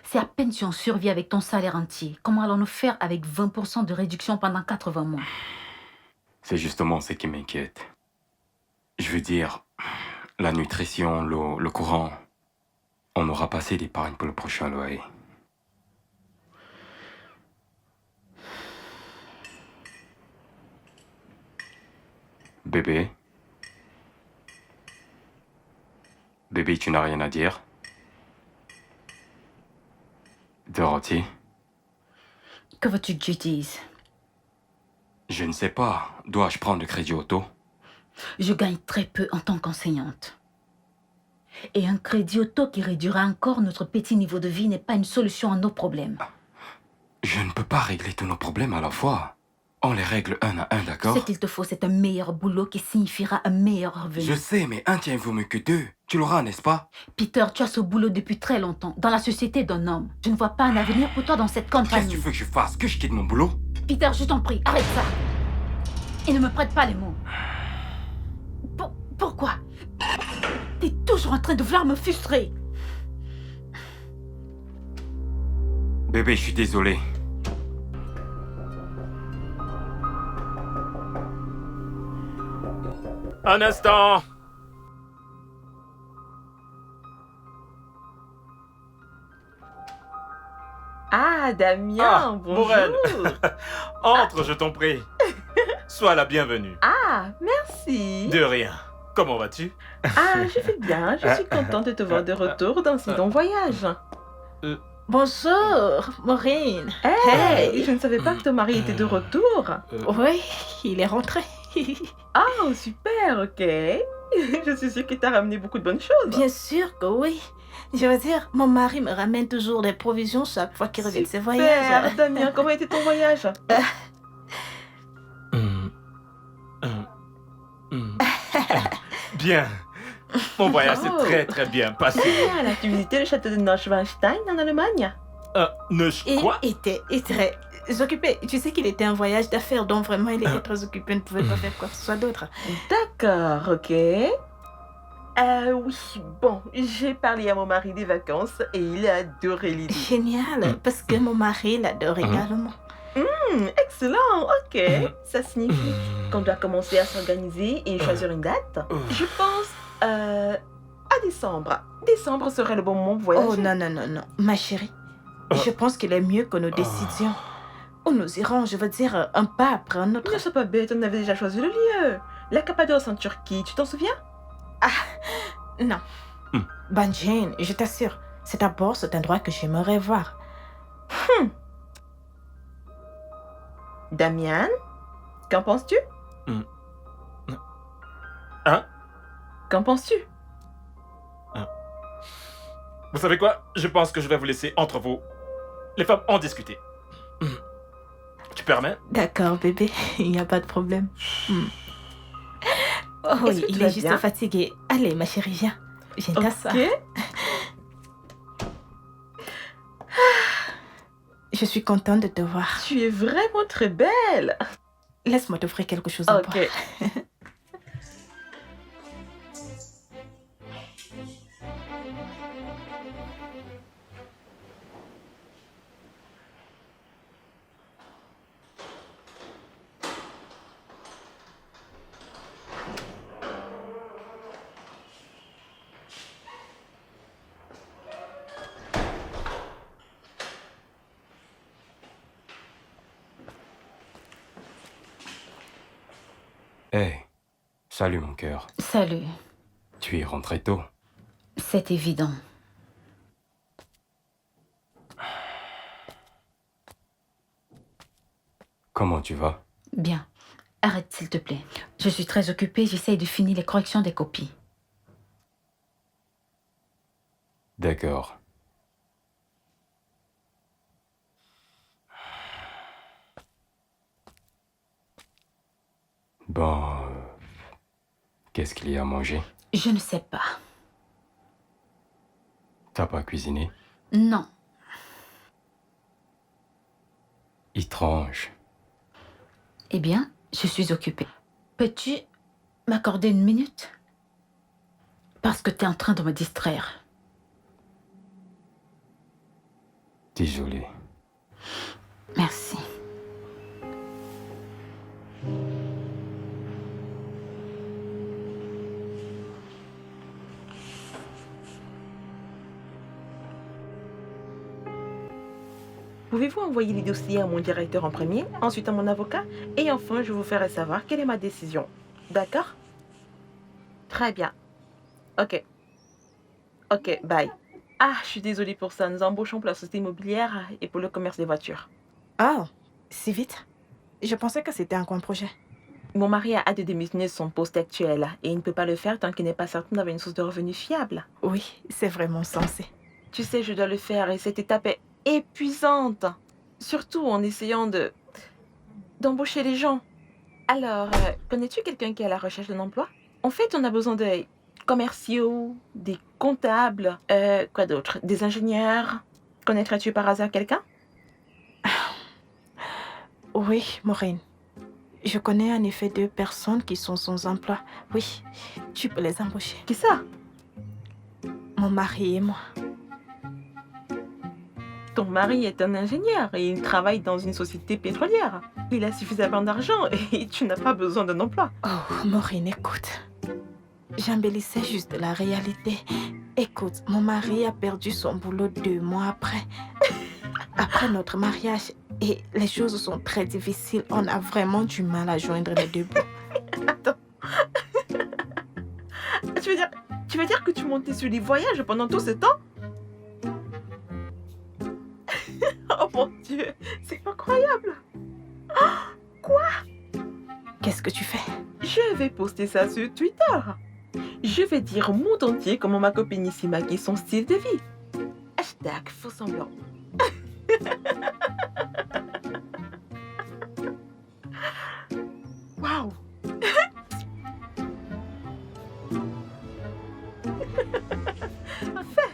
C'est à peine si on survit avec ton salaire entier. Comment allons-nous faire avec 20% de réduction pendant 80 mois? C'est justement ce qui m'inquiète. Je veux dire, la nutrition, l'eau, le courant, on aura passé d'épargne pour le prochain loyer. Bébé? Bébé, tu n'as rien à dire? Dorothy? Que veux-tu que je dise? Je ne sais pas. Dois-je prendre le crédit auto? Je gagne très peu en tant qu'enseignante. Et un crédit auto qui réduira encore notre petit niveau de vie n'est pas une solution à nos problèmes. Je ne peux pas régler tous nos problèmes à la fois. On les règle un à un, d'accord? Ce qu'il te faut, c'est un meilleur boulot qui signifiera un meilleur revenu. Je sais, mais un tien vaut mieux que deux. Tu l'auras, n'est-ce pas? Peter, tu as ce boulot depuis très longtemps, dans la société d'un homme. Je ne vois pas un avenir pour toi dans cette Qu'est-ce que compagnie. tu veux que je fasse? Que je quitte mon boulot? Peter, je t'en prie, arrête ça. Et ne me prête pas les mots. Pourquoi? T'es toujours en train de vouloir me frustrer. Bébé, je suis désolé. Un instant. Ah, Damien, Ah, bonjour. Maureen. Entre, je t'en prie. Sois la bienvenue. Ah, merci. De rien. Comment vas-tu? Ah, je vais bien. Je suis contente de te voir de retour dans ce long voyage. Bonjour, Maureen. Hey, je ne savais pas que ton mari était de retour. Oui, il est rentré. Oh, super, ok. Je suis sûre qu'il t'a ramené beaucoup de bonnes choses. Bien sûr que oui. Je veux dire, mon mari me ramène toujours des provisions chaque fois qu'il revient de ses voyages. Super, Damien, comment était ton voyage? Bien. Mon voyage s'est Oh. très très bien passé. Ah, là, tu visitais le château de Neuschwanstein en Allemagne? Il Quoi? était très occupé. Tu sais qu'il était un voyage d'affaires, donc vraiment il était très occupé, ne pouvait pas faire quoi que ce soit d'autre. D'accord, ok. Oui, bon, j'ai parlé à mon mari des vacances et il a adoré l'idée. Génial, parce que mon mari l'adore également. Excellent, ok. Ça signifie qu'on doit commencer à s'organiser et choisir une date. Je pense à décembre. Décembre serait le bon moment pour voyager. Oh non, non, non, non, ma chérie. Je pense qu'il est mieux que nous décidions. Où nous irons, je veux dire, un pas après un autre. Ne sois pas bête, on avait déjà choisi le lieu. La Cappadoce en Turquie, tu t'en souviens? Non. Jane, je t'assure, c'est d'abord cet endroit que j'aimerais voir. Damien, qu'en penses-tu? Hein? Qu'en penses-tu? Vous savez quoi? Je pense que je vais vous laisser entre vous. Les femmes en discuter. Tu permets? D'accord, bébé, il n'y a pas de problème. Oh Est-ce oui, que tu il vas est juste bien? fatigué. Allez, ma chérie, viens. Viens t'asseoir. Ok. Je suis contente de te voir. Tu es vraiment très belle. Laisse-moi t'offrir quelque chose à boire. Ok. Hé, salut mon cœur. Salut. Tu es rentré tôt. C'est évident. Comment tu vas? Bien. Arrête, s'il te plaît. Je suis très occupée, j'essaye de finir les corrections des copies. D'accord. Bon, qu'est-ce qu'il y a à manger? Je ne sais pas. T'as pas cuisiné? Non. Étrange. Eh bien, je suis occupée. Peux-tu m'accorder une minute? Parce que tu es en train de me distraire. Désolé. Merci. Pouvez-vous envoyer les dossiers à mon directeur en premier, ensuite à mon avocat, et enfin je vous ferai savoir quelle est ma décision. D'accord? Très bien. Ok. Ok, bye. Ah, je suis désolée pour ça. Nous embauchons pour la société immobilière et pour le commerce des voitures. Ah, si vite? Je pensais que c'était un grand projet. Mon mari a hâte de démissionner de son poste actuel et il ne peut pas le faire tant qu'il n'est pas certain d'avoir une source de revenus fiable. Oui, c'est vraiment sensé. Tu sais, je dois le faire et cette étape est épuisante. Surtout en essayant d'embaucher les gens. Alors, connais-tu quelqu'un qui est à la recherche d'un emploi? En fait, on a besoin de commerciaux, des comptables, quoi d'autre? Des ingénieurs. Connaîtrais-tu par hasard quelqu'un? Oui, Maureen. Je connais en effet 2 personnes qui sont sans emploi. Oui, tu peux les embaucher. Qui ça? Mon mari et moi. Ton mari est un ingénieur et il travaille dans une société pétrolière. Il a suffisamment d'argent et tu n'as pas besoin d'un emploi. Oh, Maureen, écoute. J'embellissais juste la réalité. Écoute, mon mari a perdu son boulot 2 mois après notre mariage. Et les choses sont très difficiles. On a vraiment du mal à joindre les 2 bouts. Attends. Tu veux dire que tu montais sur les voyages pendant tout ce temps? Oh mon Dieu, c'est incroyable. Quoi? Qu'est-ce que tu fais? Je vais poster ça sur Twitter. Je vais dire au monde entier comment ma copine ici maquille son style de vie. Hashtag faux semblant. Waouh. Parfait.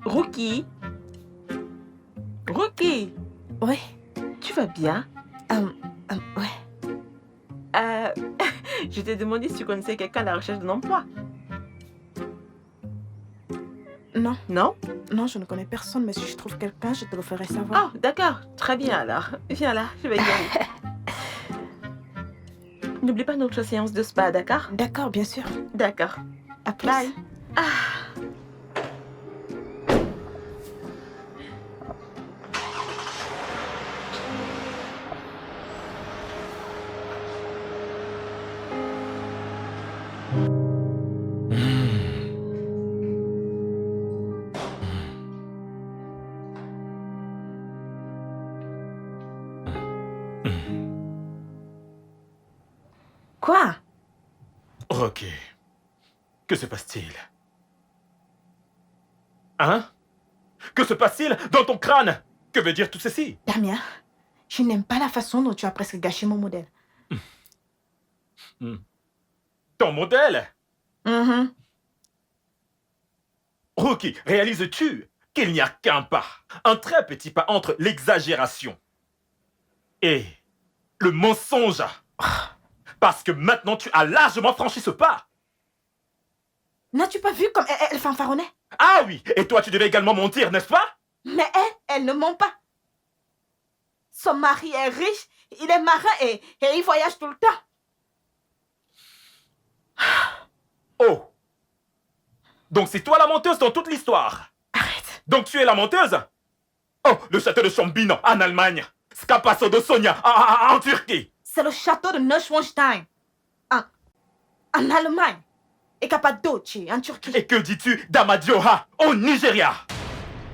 Rookie. Rookie. Oui. Tu vas bien? Ouais. Je t'ai demandé si tu connaissais quelqu'un à la recherche d'un emploi. Non, Non? non, je ne connais personne, mais si je trouve quelqu'un, je te le ferai savoir. Oh, d'accord. Très bien alors. Viens là, je vais y aller. N'oublie pas notre séance de spa, d'accord? D'accord, bien sûr. D'accord. À plus. Bye. Quoi? Ok. Que se passe-t-il? Hein? Que se passe-t-il dans ton crâne? Que veut dire tout ceci? Damien, je n'aime pas la façon dont tu as presque gâché mon modèle. Ton modèle? Mhm. Rookie, réalises-tu qu'il n'y a qu'un pas, un très petit pas entre l'exagération et le mensonge? Parce que maintenant tu as largement franchi ce pas. N'as-tu pas vu comme elle fanfaronnait? Ah oui, et toi tu devais également mentir, n'est-ce pas? Mais elle ne ment pas. Son mari est riche, il est marin et il voyage tout le temps. Oh. Donc c'est toi la menteuse dans toute l'histoire. Arrête. Donc tu es la menteuse? Oh, le château de Chambino en Allemagne. Scapasso de Sonia en Turquie. C'est le château de Neuschwanstein en Allemagne. Et Cappadoce en Turquie. Et que dis-tu d'Amadioha au Nigeria?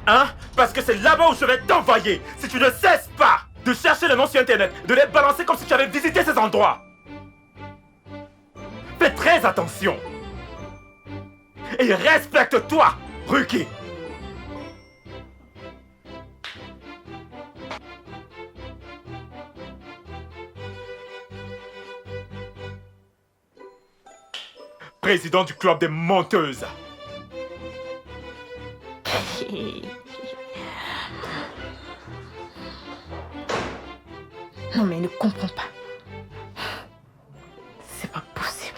Hein? Parce que c'est là-bas où je vais t'envoyer si tu ne cesses pas de chercher les noms sur Internet, de les balancer comme si tu avais visité ces endroits. Fais très attention. Et respecte-toi, Ruki. Président du club des menteuses. Non mais il ne comprend pas. C'est pas possible.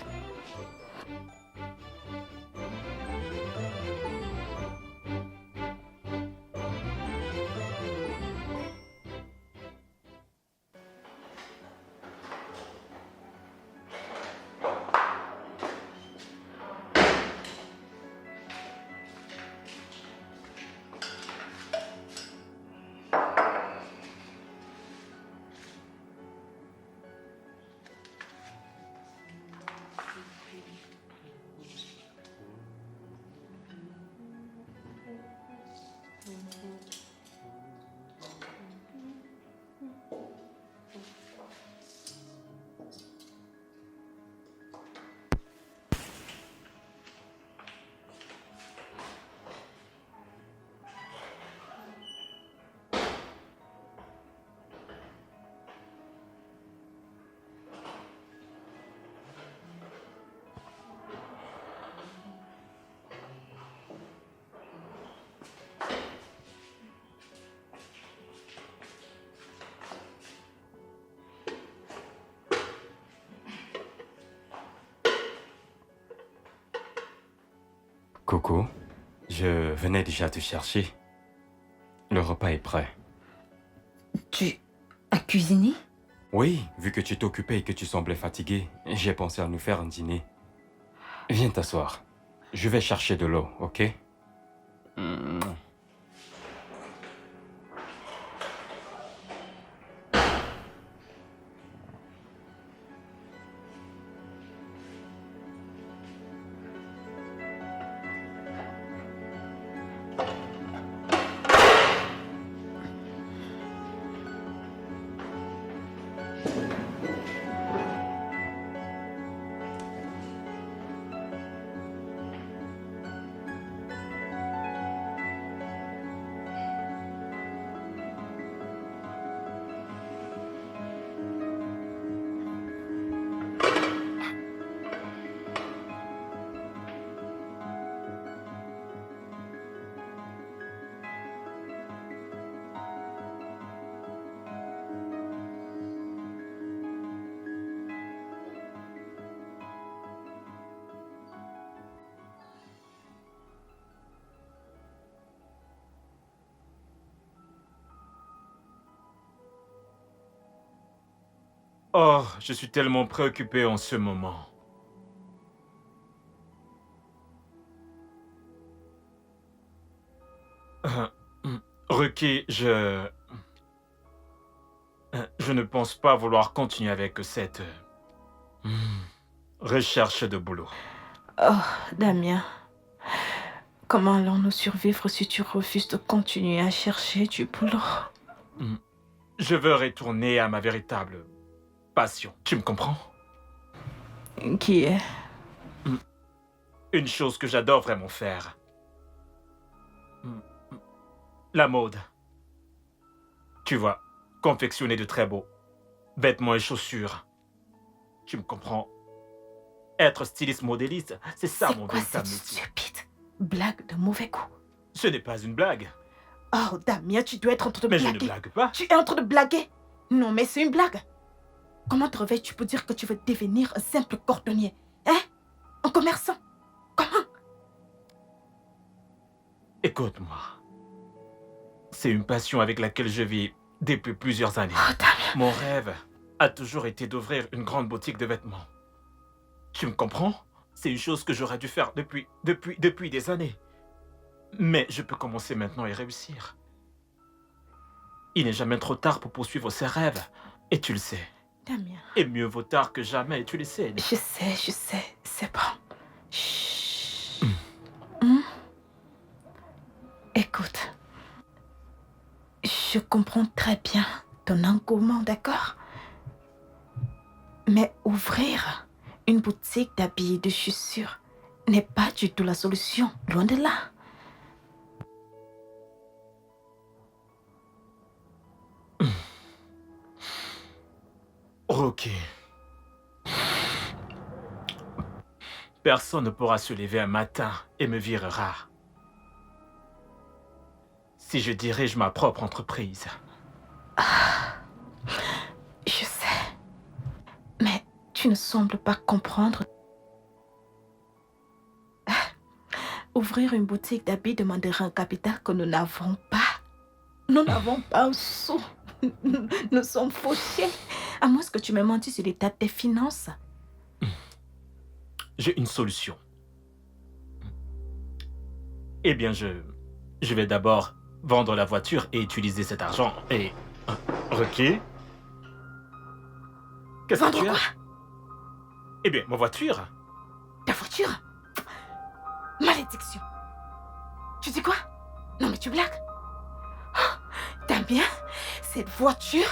Coco, je venais déjà te chercher. Le repas est prêt. Tu as cuisiné? Oui, vu que tu t'occupais et que tu semblais fatigué, j'ai pensé à nous faire un dîner. Viens t'asseoir. Je vais chercher de l'eau, ok? Oh, je suis tellement préoccupé en ce moment. Ruki, je ne pense pas vouloir continuer avec cette recherche de boulot. Oh, Damien. Comment allons-nous survivre si tu refuses de continuer à chercher du boulot? Je veux retourner à ma véritable passion. Tu me comprends? Qui est? Une chose que j'adore vraiment faire. La mode. Tu vois, confectionner de très beaux vêtements et chaussures. Tu me comprends? Être styliste modéliste, c'est ça mon véritable métier. Stupide blague de mauvais goût. Ce n'est pas une blague. Oh, Damien, tu dois être en train de Mais blaguer. je ne blague pas. Tu es en train de blaguer? Non, mais c'est une blague. Comment te réveilles-tu pour dire que tu veux devenir un simple cordonnier? Hein? Un commerçant? Comment? Écoute-moi. C'est une passion avec laquelle je vis depuis plusieurs années. Oh, Damien. Mon rêve a toujours été d'ouvrir une grande boutique de vêtements. Tu me comprends? C'est une chose que j'aurais dû faire depuis des années. Mais je peux commencer maintenant et réussir. il n'est jamais trop tard pour poursuivre ses rêves. Et tu le sais. Damien, Et mieux vaut tard que jamais, tu le sais. je sais, c'est bon. Chut. Hmm? Écoute, je comprends très bien ton engouement, d'accord? Mais ouvrir une boutique d'habits et de chaussures n'est pas du tout la solution, loin de là. Ok. Personne ne pourra se lever un matin et me virera. Si je dirige ma propre entreprise. Je sais, mais tu ne sembles pas comprendre. Ouvrir une boutique d'habits demandera un capital que nous n'avons pas. Nous n'avons pas un sou. Nous sommes fauchés. À moins que tu m'aies menti sur l'état de tes finances. J'ai une solution. Eh bien, je vais d'abord vendre la voiture et utiliser cet argent et... Ok. Qu'est-ce que Vendre tu as? quoi? Eh bien, ma voiture. Ta voiture? Malédiction. Tu dis quoi? Non mais tu blagues. Oh, Damien, cette voiture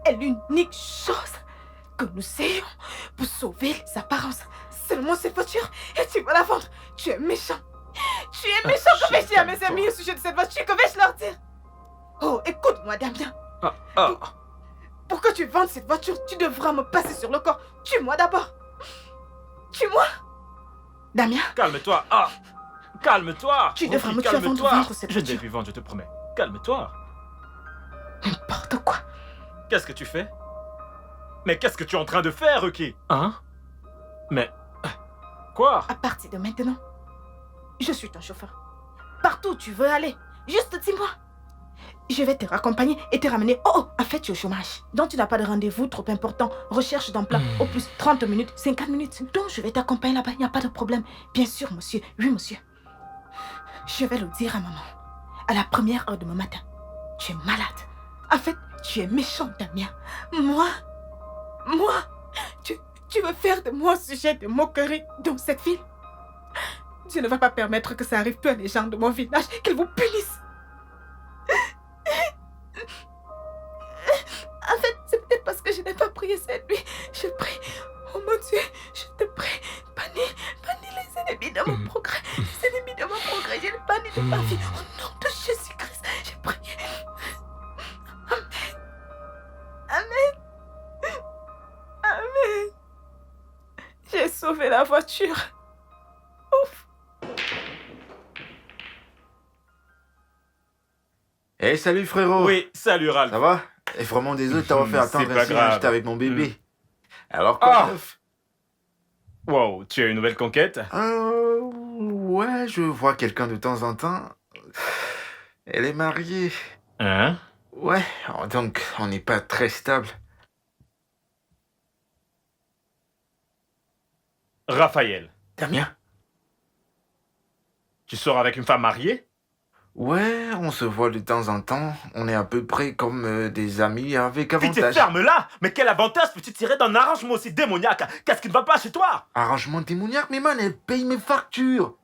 est l'unique chose que nous ayons pour sauver les apparences. Seulement cette voiture et tu vas la vendre. Tu es méchant. Tu es méchant. Que vais-je dire à mes amis au sujet de cette voiture? Que vais-je leur dire? Oh, écoute-moi Damien. Pour que tu vendes cette voiture, tu devras me passer sur le corps. Tue-moi d'abord. Tue-moi. Damien. Calme-toi. Calme-toi. Tu devras me tuer avant de calme-toi. vendre cette Je ne vais voiture. plus vendre, je te promets. Calme-toi. N'importe quoi. Qu'est-ce que tu fais? Mais qu'est-ce que tu es en train de faire, Ruki? Hein? Mais... Quoi? À partir de maintenant, je suis ton chauffeur. Partout où tu veux aller, juste dis-moi. Je vais te raccompagner et te ramener. Oh, en fait, tu es au chômage. Donc, tu n'as pas de rendez-vous trop important. Recherche d'emploi, au plus 30 minutes, 50 minutes. Donc, je vais t'accompagner là-bas, il n'y a pas de problème. Bien sûr, monsieur. Oui, monsieur. Je vais le dire à maman. À la première heure de mon matin. Tu es malade. En fait, tu es méchant, Damien. Moi, tu veux faire de moi sujet de moquerie dans cette ville? Je ne vais pas permettre que ça arrive plus à les gens de mon village, qu'ils vous punissent. En fait, c'est peut-être parce que je n'ai pas prié cette nuit. Je prie. Oh mon Dieu, je te prie. Bannis les ennemis de mon progrès. Les ennemis de mon progrès, je les bannis de ma vie. Au nom de Jésus-Christ, j'ai prié. Amen. J'ai sauvé la voiture. Ouf. Hey, salut frérot. Oui, salut Ralph. Ça va? Et vraiment désolé de t'avoir fait C'est attendre pas ainsi, grave. j'étais avec mon bébé. Alors quoi Ah. de neuf? Wow, tu as une nouvelle conquête? Ouais, je vois quelqu'un de temps en temps. Elle est mariée. Hein? Ouais, donc on n'est pas très stable. Raphaël, Damien? tu sors avec une femme mariée? Ouais, on se voit de temps en temps. On est à peu près comme des amis avec Pitié, avantage. ferme-la! Mais quel avantage peux-tu tirer d'un arrangement aussi démoniaque? Qu'est-ce qui ne va pas chez toi? Arrangement démoniaque, mais man, elle paye mes factures.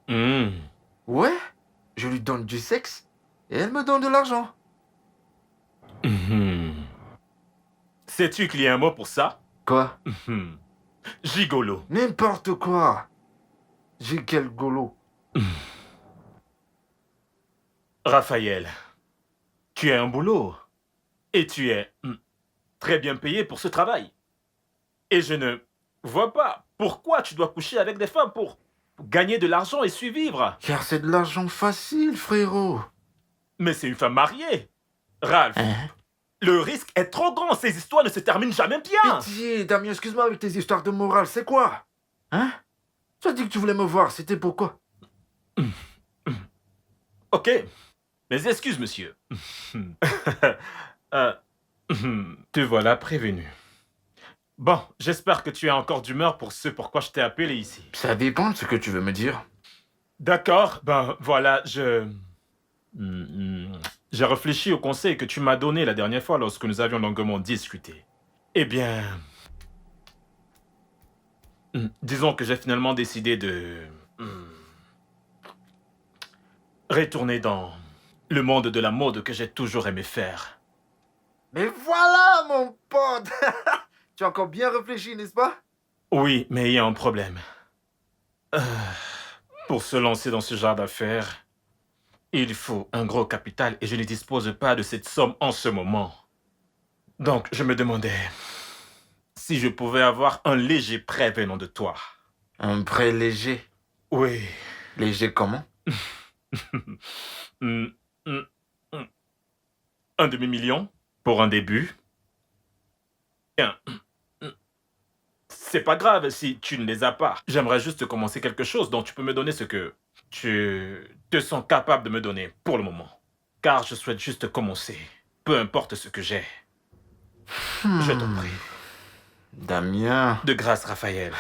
Ouais, je lui donne du sexe et elle me donne de l'argent. Sais-tu qu'il y a un mot pour ça? Quoi? Gigolo. N'importe quoi. J'ai quel golo. Raphaël, tu as un boulot. Et tu es très bien payé pour ce travail. Et je ne vois pas pourquoi tu dois coucher avec des femmes pour gagner de l'argent et survivre. Car c'est de l'argent facile, frérot. Mais c'est une femme mariée. Ralph, le risque est trop grand. Ces histoires ne se terminent jamais bien. Pitié, Damien, excuse-moi avec tes histoires de morale, c'est quoi? Hein? Tu as dit que tu voulais me voir, c'était pourquoi? Ok. Mes excuses, monsieur. Te voilà prévenu. Bon, j'espère que tu es encore d'humeur pour ce pourquoi je t'ai appelé ici. Ça dépend de ce que tu veux me dire. D'accord, ben voilà, j'ai réfléchi au conseil que tu m'as donné la dernière fois lorsque nous avions longuement discuté. Eh bien... disons que j'ai finalement décidé de... retourner dans le monde de la mode que j'ai toujours aimé faire. Mais voilà, mon pote. Tu as encore bien réfléchi, n'est-ce pas? Oui, mais il y a un problème. Euh, pour se lancer dans ce genre d'affaires, il faut un gros capital et je ne dispose pas de cette somme en ce moment. Donc, je me demandais si je pouvais avoir un léger prêt venant de toi. Un prêt léger. Oui. Léger comment? Mm, mm, mm. Un demi-million pour un début. Bien. C'est pas grave si tu ne les as pas. J'aimerais juste commencer quelque chose dont tu peux me donner ce que tu te sens capable de me donner pour le moment. Car je souhaite juste commencer. Peu importe ce que j'ai. Je t'en prie. Damien. De grâce, Raphaël.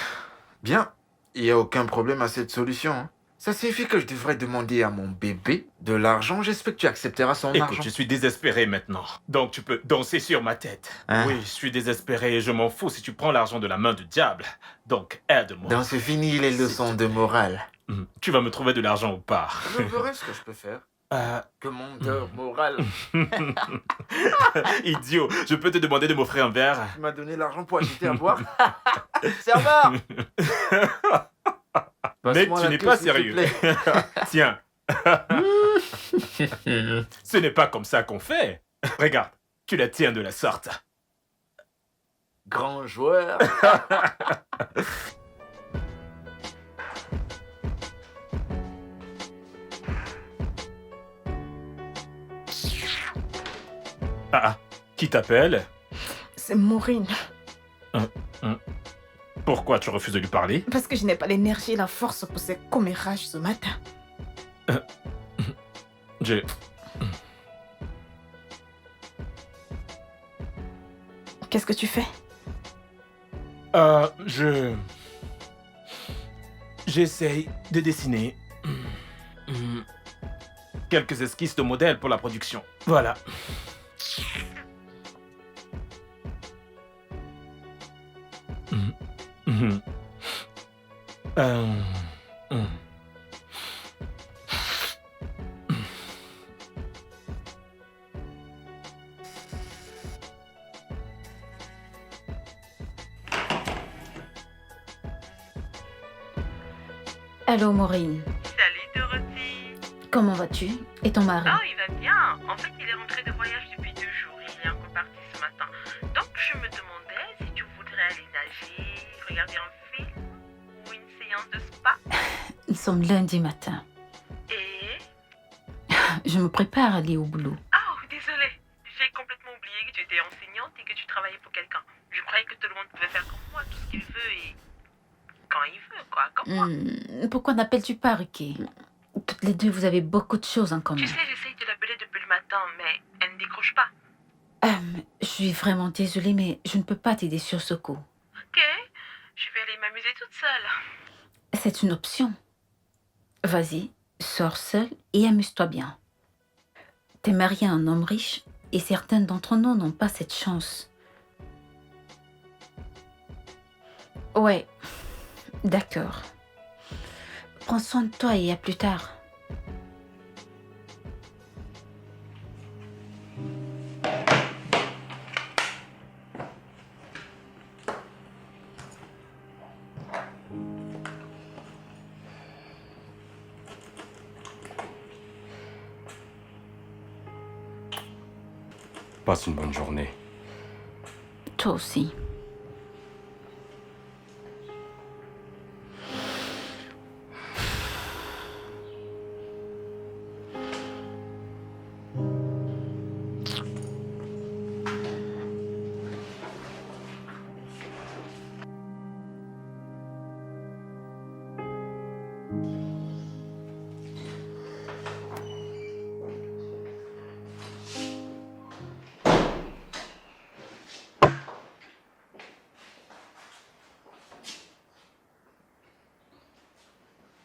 Bien, il n'y a aucun problème à cette solution. Hein. Ça signifie que je devrais demander à mon bébé de l'argent. J'espère que tu accepteras son Écoute, argent. je suis désespéré maintenant. Donc tu peux danser sur ma tête. Hein? Oui, je suis désespéré et je m'en fous si tu prends l'argent de la main du diable. Donc aide-moi. Donc c'est fini les leçons de morale. Tu vas me trouver de l'argent ou pas? Je verrai ce que je peux faire. Commandeur moral. Idiot, je peux te demander de m'offrir un verre? Tu m'as donné l'argent pour acheter à boire. Serveur. Mais Passe-moi tu la n'es queue, pas s'il te sérieux. plaît. Tiens. Ce n'est pas comme ça qu'on fait. Regarde, tu la tiens de la sorte. Grand joueur. Ah, qui t'appelle? C'est Maureen. Pourquoi tu refuses de lui parler? Parce que je n'ai pas l'énergie et la force pour ces commérages ce matin. Je... Qu'est-ce que tu fais? J'essaye de dessiner quelques esquisses de modèles pour la production. Voilà. Allô, Maureen. Salut Dorothy. Comment vas-tu? Et ton mari? Oh, il va bien. En fait, il est rentré de voyage depuis 2 jours. Il est encore parti ce matin. Donc, je me demandais si tu voudrais aller nager, regarder un film ou une séance de spa. Nous sommes lundi matin. Et... Je me prépare à aller au boulot. Oh, désolée. J'ai complètement oublié que tu étais enseignante et que tu travaillais pour quelqu'un. Je croyais que tout le monde pouvait faire comme moi, tout ce qu'il veut et... quand il veut, quoi, comme moi. Pourquoi n'appelles-tu pas Ricky? Toutes les deux, vous avez beaucoup de choses en commun. Tu sais, j'essaye de l'appeler depuis le matin, mais elle ne décroche pas. Je suis vraiment désolée, mais je ne peux pas t'aider sur ce coup. Ok, je vais aller m'amuser toute seule. C'est une option. Vas-y, sors seule et amuse-toi bien. T'es mariée à un homme riche et certains d'entre nous n'ont pas cette chance. Ouais, d'accord. Prends soin de toi et à plus tard. Passe une bonne journée. Toi aussi.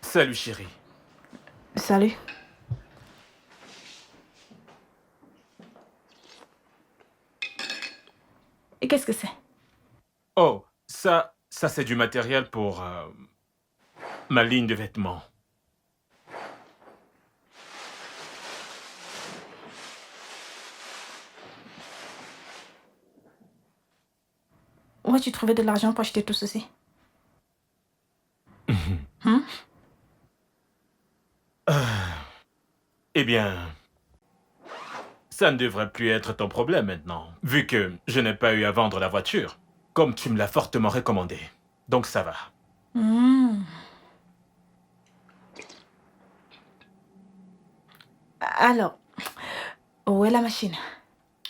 Salut chérie. Salut. Et qu'est-ce que c'est? Oh, ça c'est du matériel pour ma ligne de vêtements. Où as-tu trouvé de l'argent pour acheter tout ceci? Hein? Eh bien, ça ne devrait plus être ton problème maintenant, vu que je n'ai pas eu à vendre la voiture, comme tu me l'as fortement recommandé. Donc ça va. Hmm. Alors, où est la machine?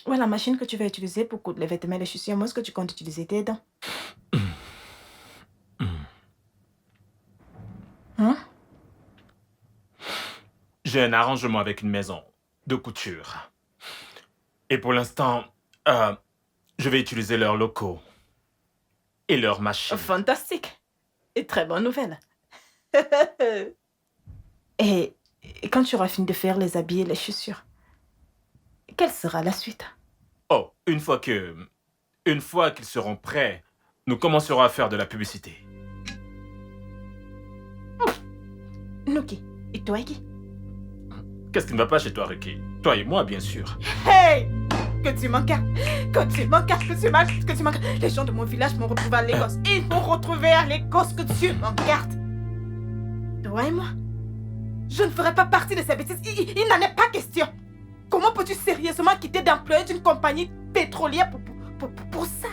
Où est la machine que tu vas utiliser pour coudre les vêtements et les chaussures? Moi, est-ce que tu comptes utiliser tes dents? Hein? J'ai un arrangement avec une maison de couture. Et pour l'instant, je vais utiliser leurs locaux et leurs machines. Fantastique. Et très bonne nouvelle. Et quand tu auras fini de faire les habits et les chaussures, quelle sera la suite? Oh, une fois qu'ils seront prêts, nous commencerons à faire de la publicité. Nuki, et toi, qui? Qu'est-ce qui ne va pas chez toi, Ricky? Toi et moi, bien sûr. Hey! Que tu m'encartes! Que tu m'encartes! Que tu m'encartes! Les gens de mon village m'ont retrouvé à Lagos. Ils m'ont retrouvé à Lagos, que tu m'encartes! Toi et moi, je ne ferai pas partie de ces bêtises. Il n'en est pas question. Comment peux-tu sérieusement quitter d'employé d'une compagnie pétrolière pour ça?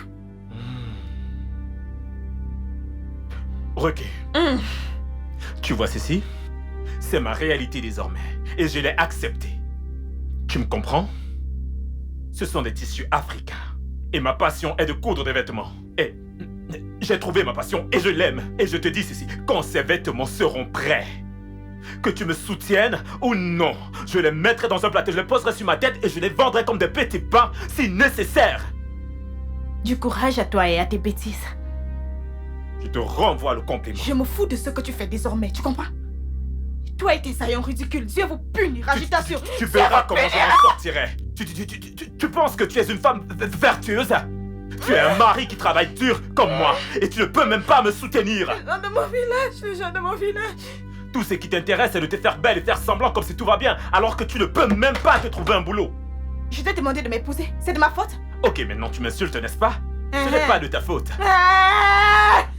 Ricky, tu vois ceci? C'est ma réalité désormais. Et je l'ai acceptée. Tu me comprends? Ce sont des tissus africains. Et ma passion est de coudre des vêtements. Et j'ai trouvé ma passion et je l'aime. Et je te dis ceci, quand ces vêtements seront prêts, que tu me soutiennes ou non, je les mettrai dans un plateau, je les poserai sur ma tête et je les vendrai comme des petits pains si nécessaire. Du courage à toi et à tes bêtises. Je te renvoie le compliment. Je me fous de ce que tu fais désormais, tu comprends? Toi et tes saillants ridicules, Dieu vous punira, je t'assure. Tu verras comment je m'en sortirai. Tu penses que tu es une femme vertueuse? Tu es un mari qui travaille dur comme moi et tu ne peux même pas me soutenir. Les gens de mon village, les gens de mon village. Tout ce qui t'intéresse, c'est de te faire belle et faire semblant comme si tout va bien, alors que tu ne peux même pas te trouver un boulot. Je t'ai demandé de m'épouser, c'est de ma faute? Ok, maintenant tu m'insultes, n'est-ce pas? Ce n'est pas de ta faute.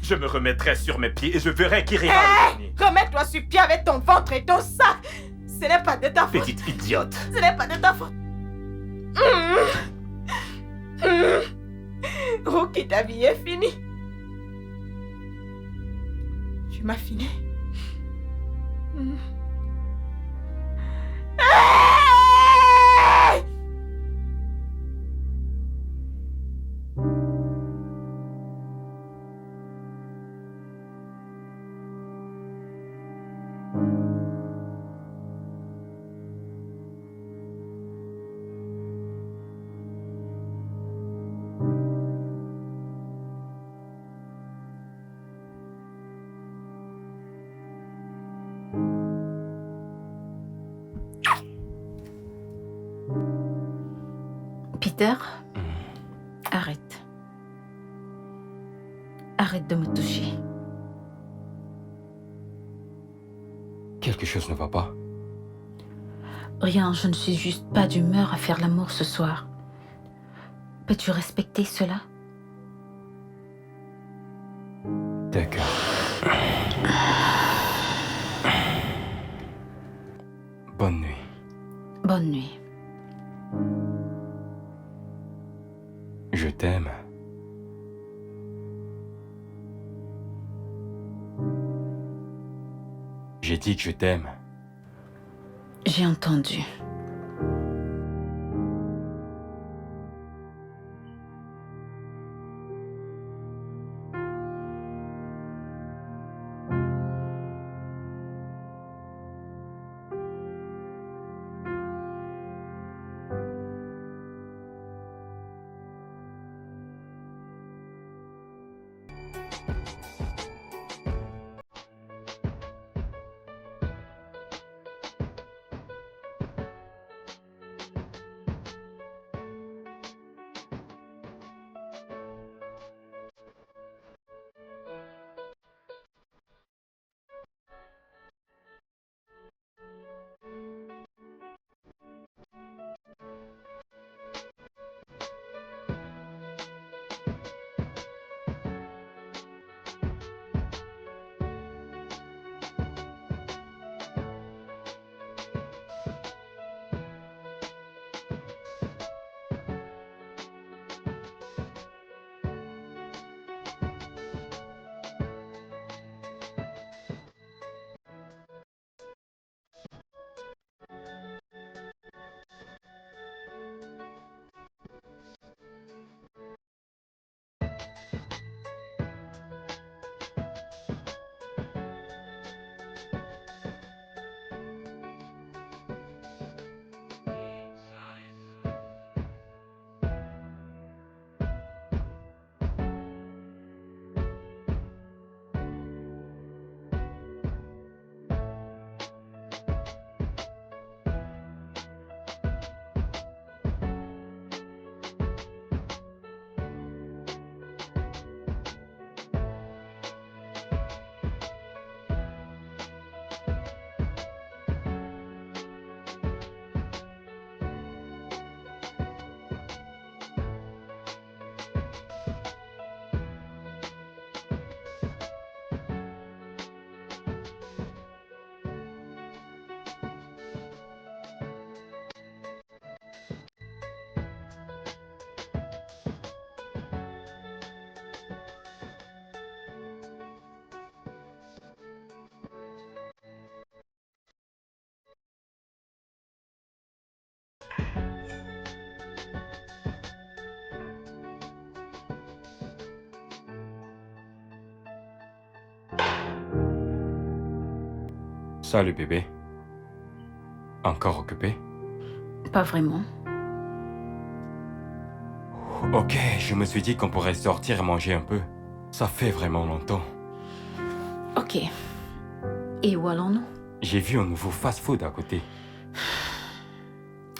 Je me remettrai sur mes pieds et je verrai qui rira le dernier. Remets-toi sur pied avec ton ventre et ton sac. Ce n'est pas de ta faute. Petite idiote. Ce n'est pas de ta faute. Ok, ta vie est finie. Tu m'as fini. Peter, arrête. Arrête de me toucher. Quelque chose ne va pas. Rien, je ne suis juste pas d'humeur à faire l'amour ce soir. Peux-tu respecter cela? D'accord. Bonne nuit. Bonne nuit. Je t'aime. J'ai dit que je t'aime. J'ai entendu. Salut bébé. Encore occupé? Pas vraiment. Ok, je me suis dit qu'on pourrait sortir et manger un peu. Ça fait vraiment longtemps. Ok. Et où allons-nous? J'ai vu un nouveau fast-food à côté.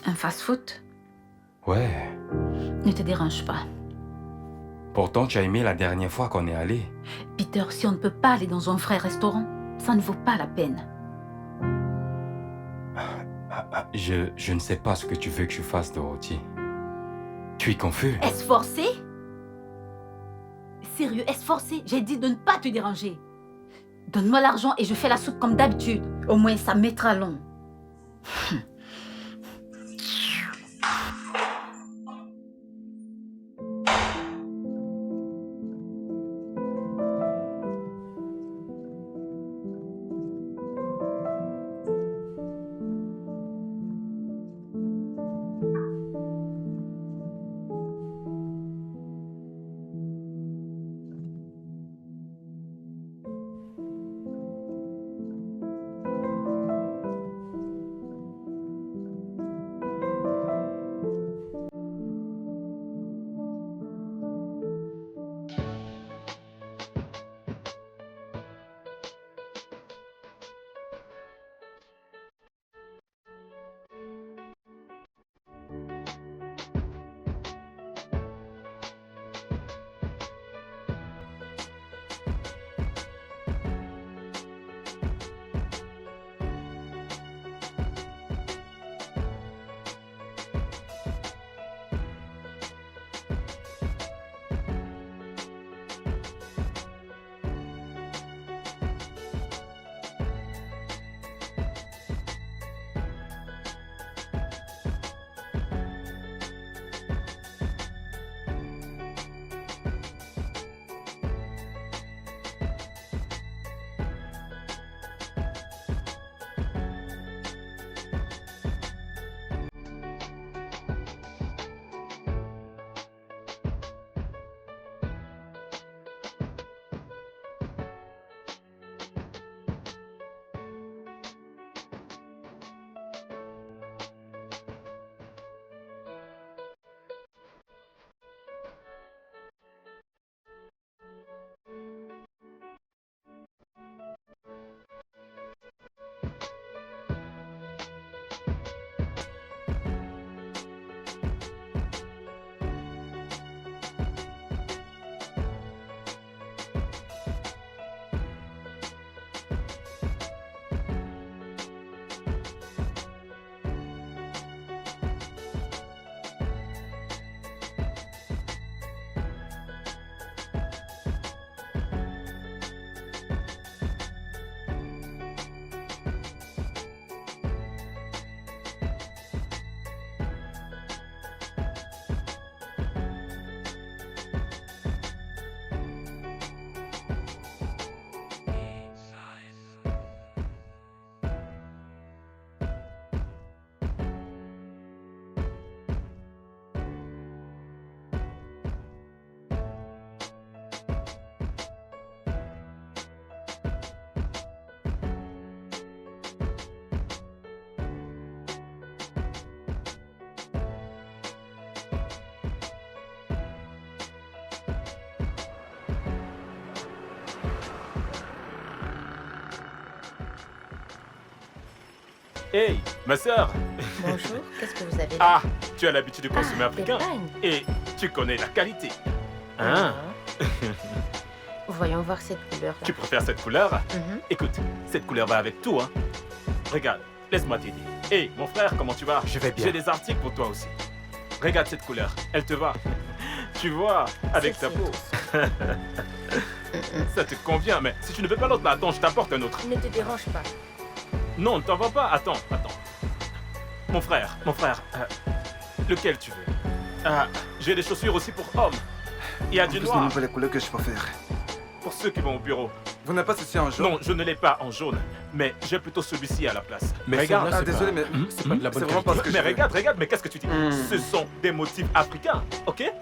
Un fast-food? Ouais. Ne te dérange pas. Pourtant, tu as aimé la dernière fois qu'on est allé. Peter, si on ne peut pas aller dans un vrai restaurant, ça ne vaut pas la peine. Je ne sais pas ce que tu veux que je fasse, Dorothy. Tu es confus? Est-ce forcé? Sérieux, est-ce forcé? J'ai dit de ne pas te déranger. Donne-moi l'argent et je fais la soupe comme d'habitude. Au moins, ça mettra long. Hey, ma sœur. Bonjour, qu'est-ce que vous avez là? Ah, tu as l'habitude de consommer des africain. pagnes. Et tu connais la qualité. Hein? Voyons voir cette couleur-là. Tu préfères cette couleur? Mhm. Écoute, cette couleur va avec tout, hein. Regarde, laisse-moi t'aider. Hey, mon frère, comment tu vas? Je vais bien. J'ai des articles pour toi aussi. Regarde cette couleur, elle te va. Tu vois, avec ta C'est peau. Ça te convient, mais si tu ne veux pas l'autre, là, attends, je t'apporte un autre. Ne te dérange pas. Non, ne t'en va pas. Attends. Mon frère, lequel tu veux? J'ai des chaussures aussi pour hommes. Il y a En du plus, noir n'aime pas les couleurs que je préfère. pour ceux qui vont au bureau. Vous n'avez pas ceci en jaune? Non, je ne l'ai pas en jaune, mais j'ai plutôt celui-ci à la place. Mais regarde, celle-là, Ah, c'est désolé, pas- mais c'est pas de la bonne c'est vraiment qualité. parce que mais je veux. regarde, mais qu'est-ce que tu dis? Ce sont des motifs africains, ok?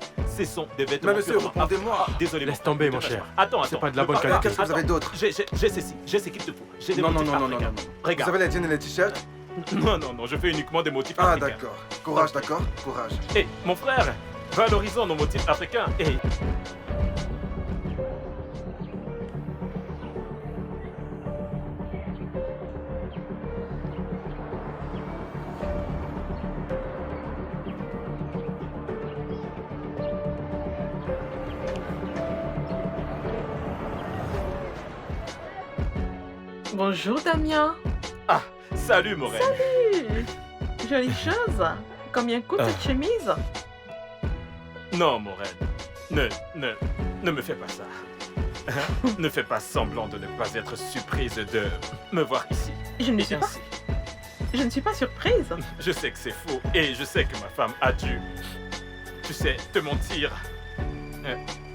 sont des vêtements. Mais monsieur, purement répondez-moi. africains. Désolé. Laisse mon tomber, frère, mon ne te cher. fâche pas. Attends, C'est attends. pas de la bonne Ah, qualité. qu'est-ce que vous avez d'autre? J'ai ceci. J'ai ce qu'il te faut. J'ai des Non, motifs non, non, non, africains. non. Regarde. Vous avez les jeans et les t-shirts? Non, je fais uniquement des motifs Ah, africains. d'accord. Courage, d'accord? Courage. Et mon frère, valorisons nos motifs africains. Et Bonjour Damien. ah, salut Morel. Jolie chose. Combien coûte cette chemise? Non, Morel. Ne me fais pas ça. Ne fais pas semblant de ne pas être surprise de me voir ici. Je ne Et suis pas. ainsi. Je ne suis pas surprise. Je sais que c'est faux et je sais que ma femme a dû, tu sais, te mentir.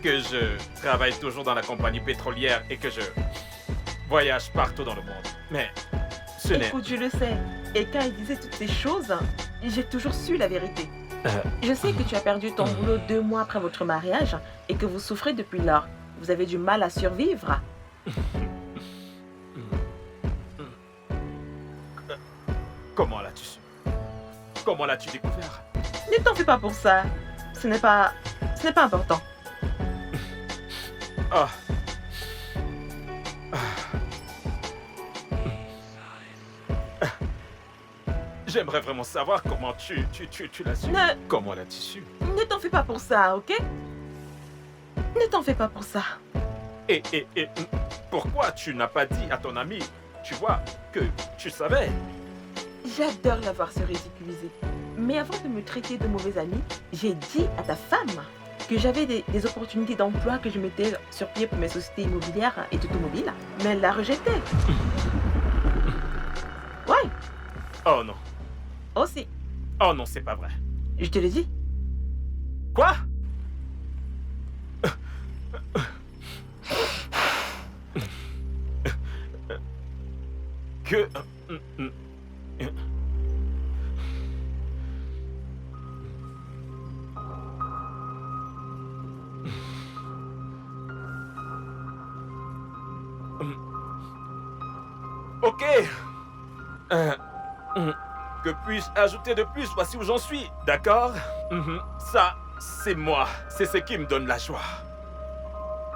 Que je travaille toujours dans la compagnie pétrolière et que je voyage partout dans le monde. Mais ce n'est... Écoute, je le sais. Et quand il disait toutes ces choses, j'ai toujours su la vérité. Je sais que tu as perdu ton boulot 2 mois après votre mariage et que vous souffrez depuis lors. Vous avez du mal à survivre. Comment l'as-tu su? Comment l'as-tu découvert? Ne t'en fais pas pour ça. Ce n'est pas important. Ah. J'aimerais vraiment savoir comment tu l'as su. Comment l'as-tu su? Ne t'en fais pas pour ça, ok? Ne t'en fais pas pour ça. Et pourquoi tu n'as pas dit à ton ami, tu vois, que tu savais? J'adore la voir se ridiculiser. Mais avant de me traiter de mauvais ami, j'ai dit à ta femme que j'avais des opportunités d'emploi que je mettais sur pied pour mes sociétés immobilières et automobiles, mais elle l'a rejeté. Ouais, Oh non. aussi. Oh non, c'est pas vrai. Je te le dis. Quoi? Que... Ok. Que puis-je ajouter de plus? Voici où j'en suis, d'accord? Ça, c'est moi. C'est ce qui me donne la joie.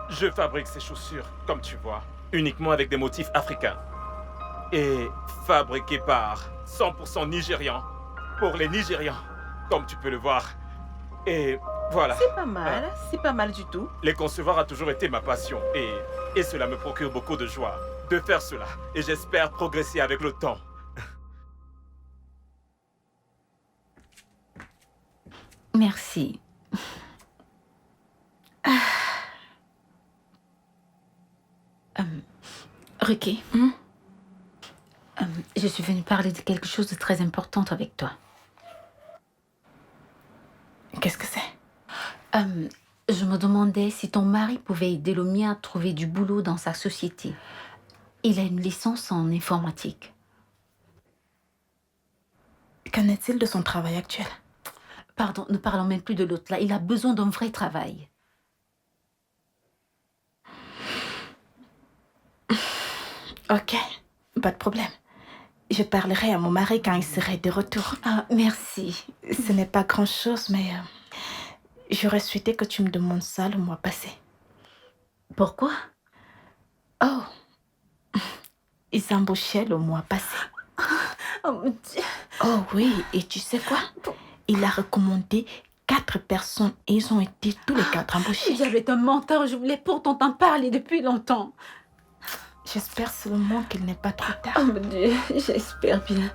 Je fabrique ces chaussures, comme tu vois, uniquement avec des motifs africains. Et fabriquées par 100% Nigérians, pour les Nigérians, comme tu peux le voir. Et voilà. C'est pas mal du tout. Les concevoir a toujours été ma passion et cela me procure beaucoup de joie de faire cela. Et j'espère progresser avec le temps. Merci. Ricky, je suis venue parler de quelque chose de très important avec toi. Qu'est-ce que c'est? Je me demandais si ton mari pouvait aider le mien à trouver du boulot dans sa société. Il a une licence en informatique. Qu'en est-il de son travail actuel? Pardon, ne parlons même plus de l'autre là. Il a besoin d'un vrai travail. Ok, pas de problème. Je parlerai à mon mari quand il serait de retour. Ah, merci. Ce n'est pas grand-chose, mais j'aurais souhaité que tu me demandes ça le mois passé. Pourquoi? Oh, ils embauchaient le mois passé. Oh mon Dieu. Oh oui, et tu sais quoi? Il a recommandé 4 personnes et ils ont été tous les 4 embauchés. Il y avait un menteur, je voulais pourtant t'en parler depuis longtemps. J'espère seulement qu'il n'est pas trop tard. Oh mon Dieu, j'espère bien.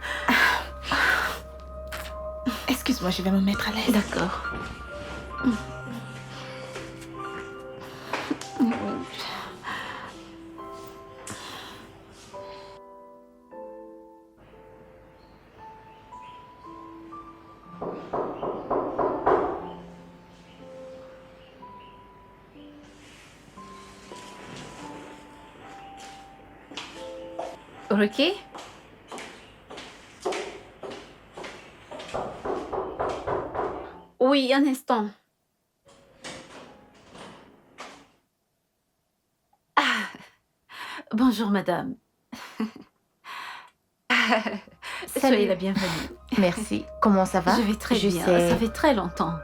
Excuse-moi, je vais me mettre à l'aise. D'accord. Ricky? Oui, un instant. Bonjour, madame. Soyez la bienvenue. Merci. Comment ça va? Je vais très bien. sais. Ça fait très longtemps.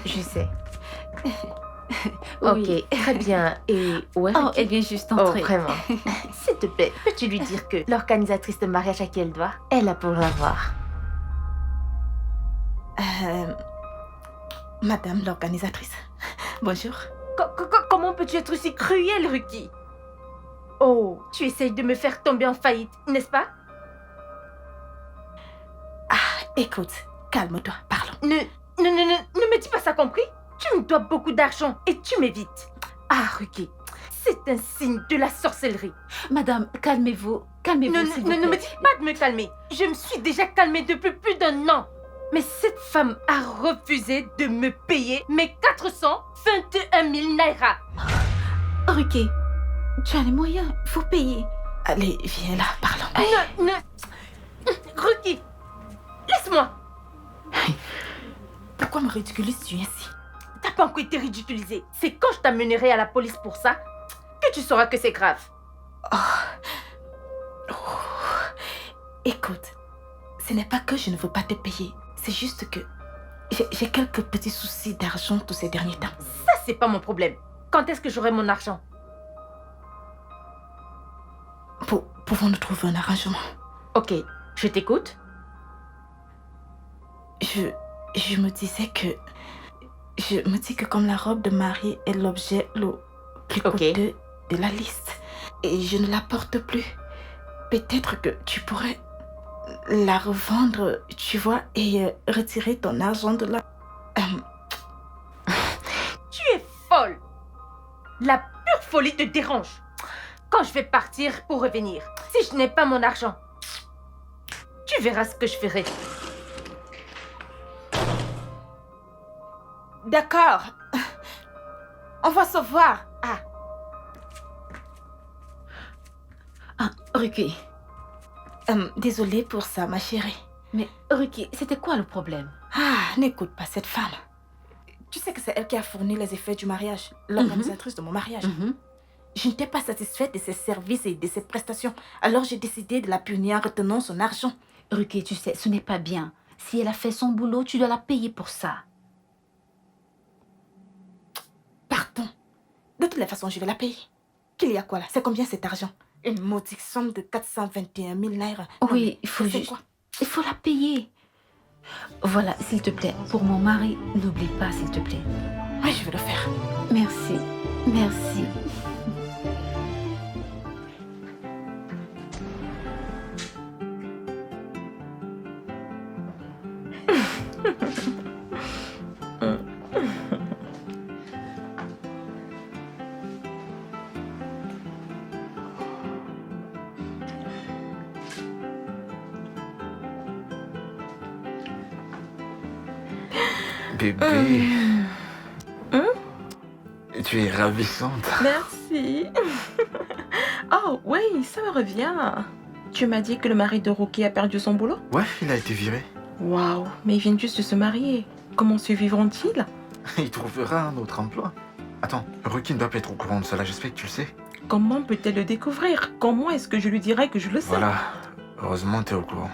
Je sais. Oui. Ok, très bien. Et où est Oh, Ricky? elle vient juste Oh, entrer. vraiment. S'il te plaît, peux-tu lui dire que l'organisatrice de mariage à qui elle doit, elle a pour l'avoir. Madame l'organisatrice. Bonjour. Comment peux-tu être aussi cruel, Ruki? Oh, tu essayes de me faire tomber en faillite, n'est-ce pas? Écoute, calme-toi, parlons. Ne me dis pas ça, compris? Tu me dois beaucoup d'argent et tu m'évites. Ah, Ruki, c'est un signe de la sorcellerie. Madame, calmez-vous. Calmez-vous, s'il vous plaît. Ne me dis pas de me calmer. Je me suis déjà calmée depuis plus d'un an. Mais cette femme a refusé de me payer mes 421 000 naira. Ruki, tu as les moyens. Faut payer. Allez, viens là, parlons. Ruki, laisse-moi. Pourquoi me ridiculises-tu ainsi? T'as pas encore été ridiculisé. C'est quand je t'amènerai à la police pour ça que tu sauras que c'est grave. Écoute, ce n'est pas que je ne veux pas te payer. C'est juste que j'ai quelques petits soucis d'argent tous ces derniers temps. Ça, c'est pas mon problème. Quand est-ce que j'aurai mon argent? Pouvons-nous trouver un arrangement? Ok, je t'écoute. Je me disais que... Je me dis que comme la robe de mariée est l'objet le plus coûteux de la liste, et je ne la porte plus, peut-être que tu pourrais la revendre, tu vois, et retirer ton argent de là. Tu es folle. La pure folie te dérange. Quand je vais partir pour revenir, si je n'ai pas mon argent, tu verras ce que je ferai. D'accord. On va se voir. Ruki. Désolée pour ça, ma chérie. Mais Ruki, c'était quoi le problème? N'écoute pas cette femme. Tu sais que c'est elle qui a fourni les effets du mariage, l'organisatrice de mon mariage. Je n'étais pas satisfaite de ses services et de ses prestations. Alors j'ai décidé de la punir en retenant son argent. Ruki, tu sais, ce n'est pas bien. Si elle a fait son boulot, tu dois la payer pour ça. Pardon. De toutes les façons, je vais la payer. Qu'il y a quoi là? C'est combien cet argent? Une maudite somme de 421 000 naira. Oui, il faut juste... quoi? Il faut la payer. Voilà, s'il te plaît, pour mon mari, n'oublie pas, s'il te plaît. Oui, je vais le faire. Merci. Merci. Bébé. Tu es ravissante. Merci. Oh, oui, ça me revient. Tu m'as dit que le mari de Ruki a perdu son boulot? Ouais, il a été viré. Waouh, mais ils viennent juste de se marier. Comment survivront-ils? Il trouvera un autre emploi. Attends, Ruki ne doit pas être au courant de cela, j'espère que tu le sais. Comment peut-elle le découvrir? Comment est-ce que je lui dirai que je le sais? Voilà, heureusement t'es au courant.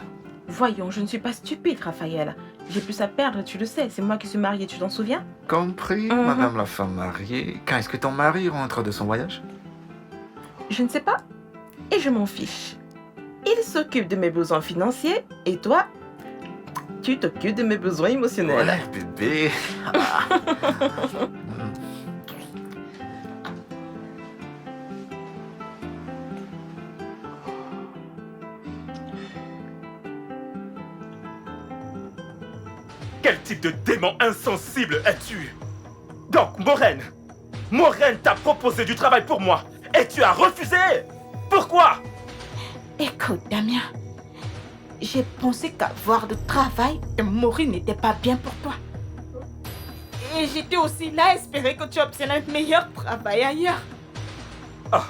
Voyons, je ne suis pas stupide, Raphaël. J'ai plus à perdre, tu le sais. C'est moi qui suis mariée, tu t'en souviens? Compris, madame la femme mariée. Quand est-ce que ton mari rentre de son voyage? Je ne sais pas. Et je m'en fiche. Il s'occupe de mes besoins financiers et toi, tu t'occupes de mes besoins émotionnels. Ouais, bébé. Quel type de démon insensible es-tu? Donc, Maureen t'a proposé du travail pour moi et tu as refusé. Pourquoi? Écoute, Damien, j'ai pensé qu'avoir de travail et mourir n'était pas bien pour toi. Et j'étais aussi là à espérer que tu obtiennes un meilleur travail ailleurs. Ah.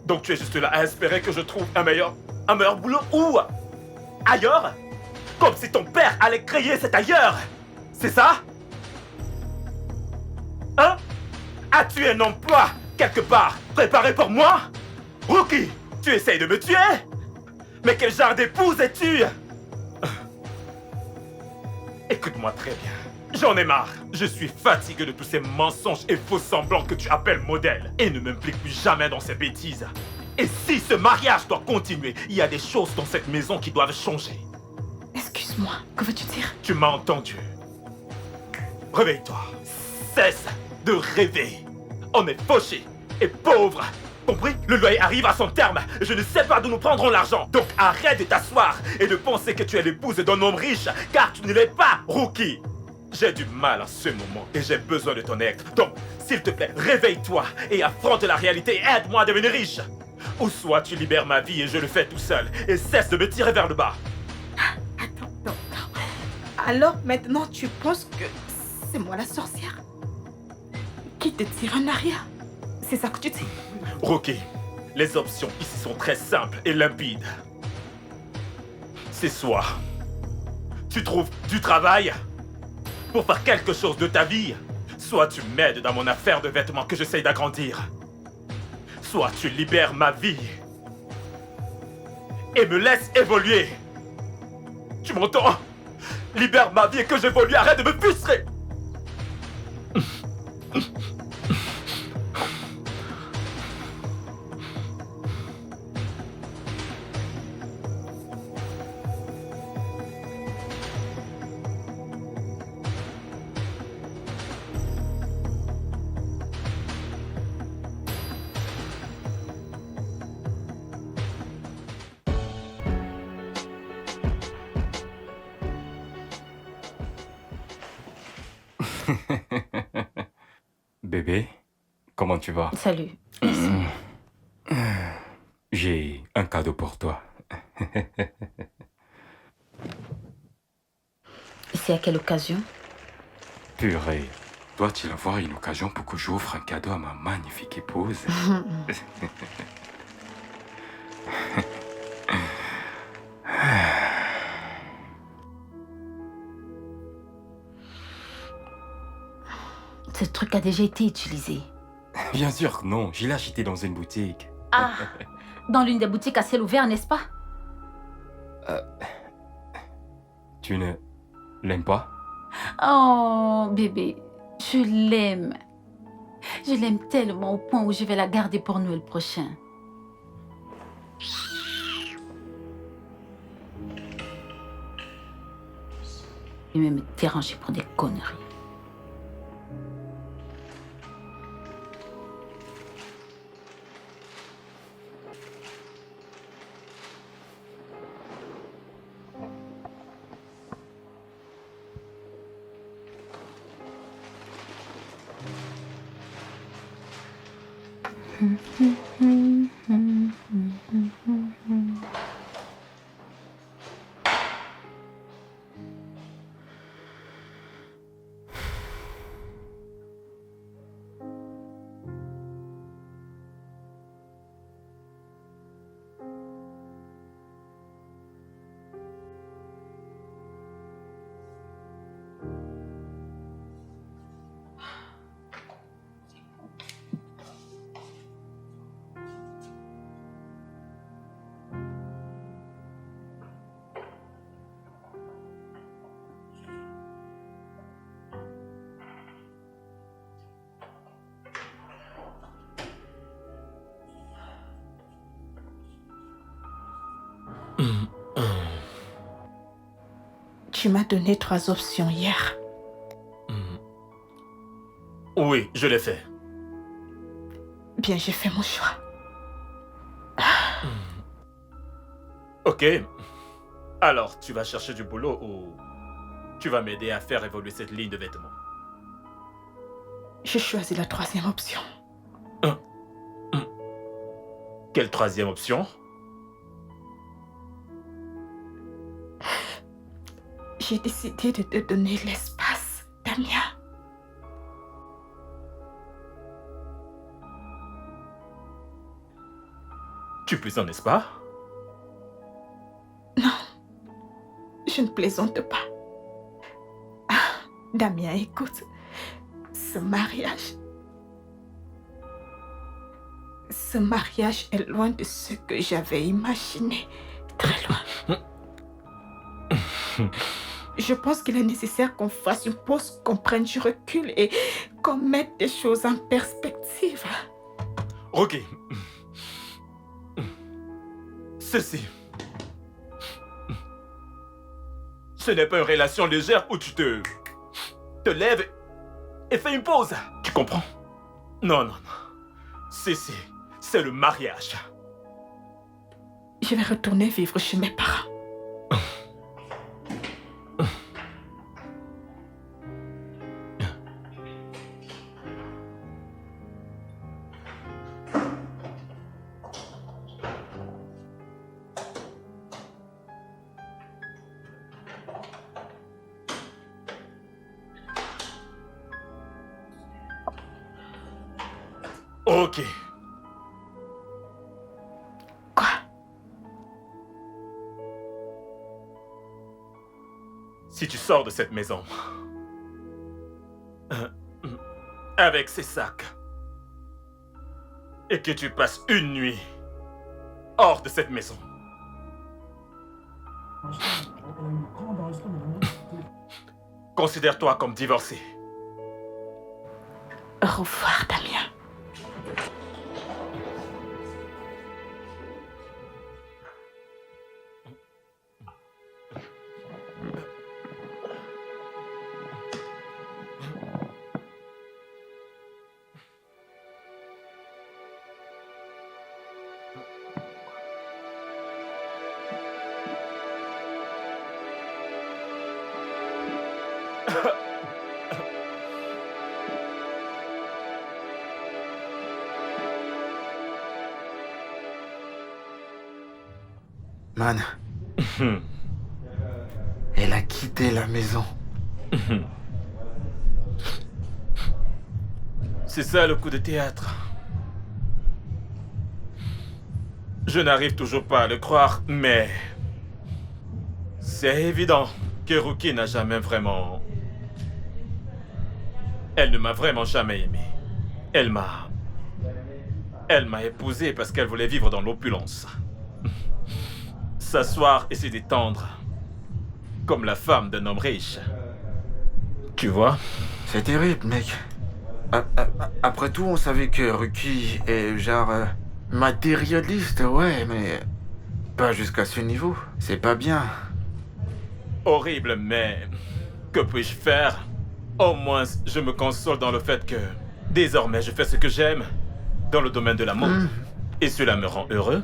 Donc tu es juste là à espérer que je trouve un meilleur boulot où? Ailleurs? Comme si ton père allait créer cet ailleurs. C'est ça? Hein? As-tu un emploi quelque part préparé pour moi? Rookie, tu essayes de me tuer? Mais quel genre d'épouse es-tu? Écoute-moi très bien. J'en ai marre. Je suis fatigué de tous ces mensonges et faux semblants que tu appelles modèles. Et ne m'implique plus jamais dans ces bêtises. Et si ce mariage doit continuer, il y a des choses dans cette maison qui doivent changer. Excuse-moi, que veux-tu dire? Tu m'as entendu. Réveille-toi. Cesse de rêver. On est fauchés et pauvres. Compris? Le loyer arrive à son terme. Je ne sais pas d'où nous prendrons l'argent. Donc arrête de t'asseoir et de penser que tu es l'épouse d'un homme riche, car tu ne l'es pas, Rookie. J'ai du mal en ce moment et j'ai besoin de ton aide. Donc, s'il te plaît, réveille-toi et affronte la réalité et aide-moi à devenir riche. Ou soit tu libères ma vie et je le fais tout seul et cesse de me tirer vers le bas. Attends. Alors maintenant tu penses que c'est moi la sorcière qui te tire en arrière? C'est ça que tu dis? Rookie, les options ici sont très simples et limpides. C'est soit tu trouves du travail pour faire quelque chose de ta vie, soit tu m'aides dans mon affaire de vêtements que j'essaye d'agrandir. Soit tu libères ma vie et me laisses évoluer. Tu m'entends? Libère ma vie et que j'évolue, arrête de me frustrer. Bébé, comment tu vas? Salut. J'ai un cadeau pour toi. C'est à quelle occasion? Purée, doit-il avoir une occasion pour que j'offre un cadeau à ma magnifique épouse? Ce truc a déjà été utilisé. Bien sûr que non, je l'ai acheté dans une boutique. Ah, dans l'une des boutiques à ciel ouvert, n'est-ce pas? Tu ne l'aimes pas? Oh, bébé, je l'aime. Je l'aime tellement au point où je vais la garder pour Noël prochain. Il va me déranger pour des conneries. Tu m'as donné 3 options hier. Oui, je l'ai fait. Bien, j'ai fait mon choix. Ok. Alors, tu vas chercher du boulot ou tu vas m'aider à faire évoluer cette ligne de vêtements? J'ai choisi la 3e option. Quelle 3e option? J'ai décidé de te donner l'espace, Damien. Tu plaisantes, n'est-ce pas? Non, je ne plaisante pas. Ah, Damien, écoute, ce mariage, Ce mariage est loin de ce que j'avais imaginé. Très loin. Je pense qu'il est nécessaire qu'on fasse une pause, qu'on prenne du recul et qu'on mette des choses en perspective. Ok. Ceci. Ce n'est pas une relation légère où tu te lèves et fais une pause. Tu comprends? Non, non, non. Ceci, c'est le mariage. Je vais retourner vivre chez mes parents. Ok. Quoi? Si tu sors de cette maison avec ces sacs et que tu passes une nuit hors de cette maison, considère-toi comme divorcé. Au revoir, Damien. Man. Elle a quitté la maison. C'est ça le coup de théâtre. Je n'arrive toujours pas à le croire, mais c'est évident que Ruki n'a jamais vraiment... Elle ne m'a vraiment jamais aimé. Elle m'a épousé parce qu'elle voulait vivre dans l'opulence. S'asseoir et se détendre comme la femme d'un homme riche. Tu vois? C'est terrible, mec. Après tout, on savait que Ruki est genre matérialiste, ouais, mais pas jusqu'à ce niveau. C'est pas bien. Horrible, mais que puis-je faire? Au moins, je me console dans le fait que désormais, je fais ce que j'aime dans le domaine de l'amour. Et cela me rend heureux.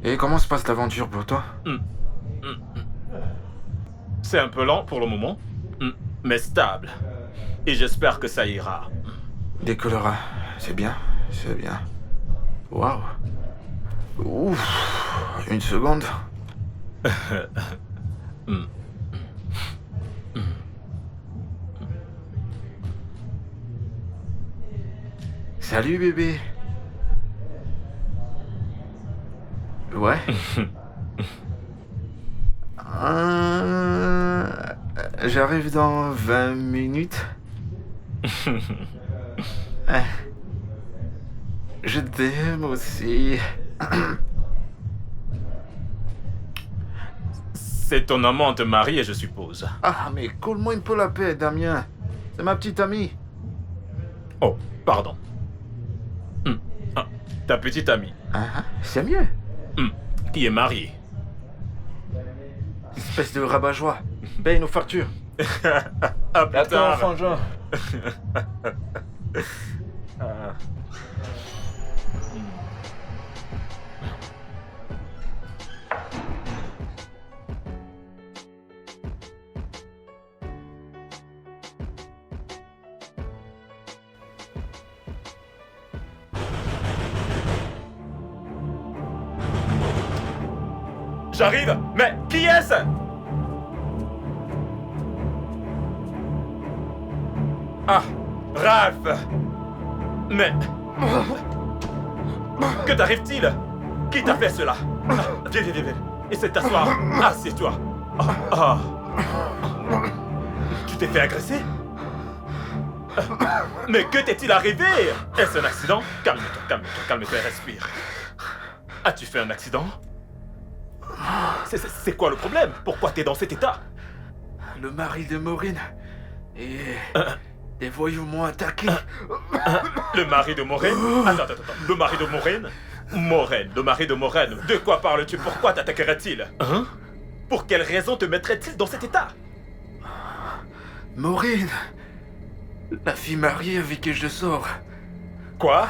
Et comment se passe l'aventure pour toi? C'est un peu lent pour le moment, mais stable. Et j'espère que ça ira. Décollera. C'est bien, c'est bien. Waouh. Ouf. Une seconde. Salut bébé. Ouais. J'arrive dans 20 minutes. Je t'aime aussi. C'est ton amante mariée, je suppose. Ah, mais colle-moi un peu la paix, Damien. C'est ma petite amie. Oh, pardon. Ta petite amie. C'est mieux. Qui est mariée. Espèce de rabat-joie. Paye nos factures. À plus tard. Frangin. J'arrive, mais qui est-ce? Ah, Ralph. Mais... Que t'arrive-t-il? Qui t'a fait cela? Viens, viens, viens. Essaie de t'asseoir. Assieds-toi. Tu t'es fait agresser? Mais que t'est-il arrivé? Est-ce un accident? Calme-toi, calme-toi, calme-toi et respire. As-tu fait un accident? C'est quoi le problème? Pourquoi t'es dans cet état? Le mari de Maureen et des voyous m'ont attaqué. Le mari de Maureen? Attends. Le mari de Maureen? Maureen, le mari de Maureen. De quoi parles-tu? Pourquoi t'attaquerait-il? Hein? Pour quelle raison te mettrait-il dans cet état? Maureen, la fille mariée avec qui je sors. Quoi?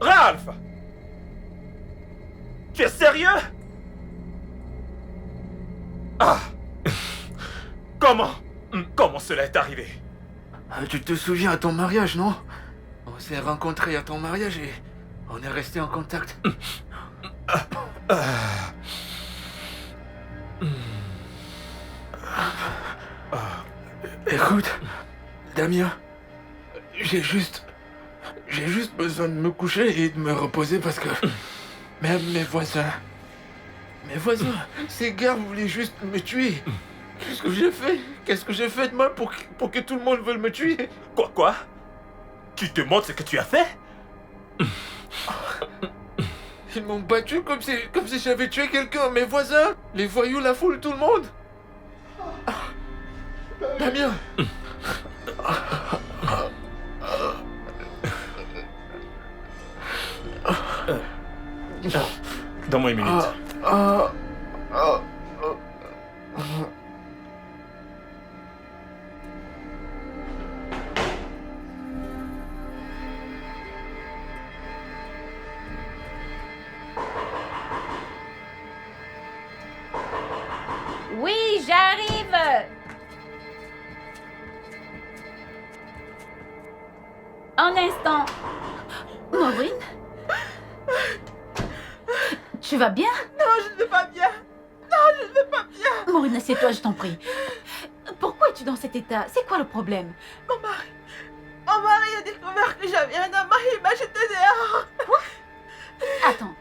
Ralph! Tu es sérieux? Ah! Comment cela est arrivé? Tu te souviens à ton mariage, non? On s'est rencontrés à ton mariage et on est restés en contact. Écoute, Damien, j'ai juste besoin de me coucher et de me reposer parce que même mes voisins, ces gars voulaient juste me tuer. Qu'est-ce que j'ai fait? Qu'est-ce que j'ai fait de mal pour que tout le monde veuille me tuer? Quoi? Tu te montres ce que tu as fait? Ils m'ont battu comme si j'avais tué quelqu'un. Mes voisins, les voyous, la foule, tout le monde. Damien. Donne-moi une minute. Oui, j'arrive. Un instant. Maureen? Tu vas bien? Non, je ne vais pas bien. Non, je ne vais pas bien. Maureen, assieds-toi, je t'en prie. Pourquoi es-tu dans cet état? C'est quoi le problème? Mon mari a découvert que j'avais un amant et il m'a jeté dehors. Quoi? Attends.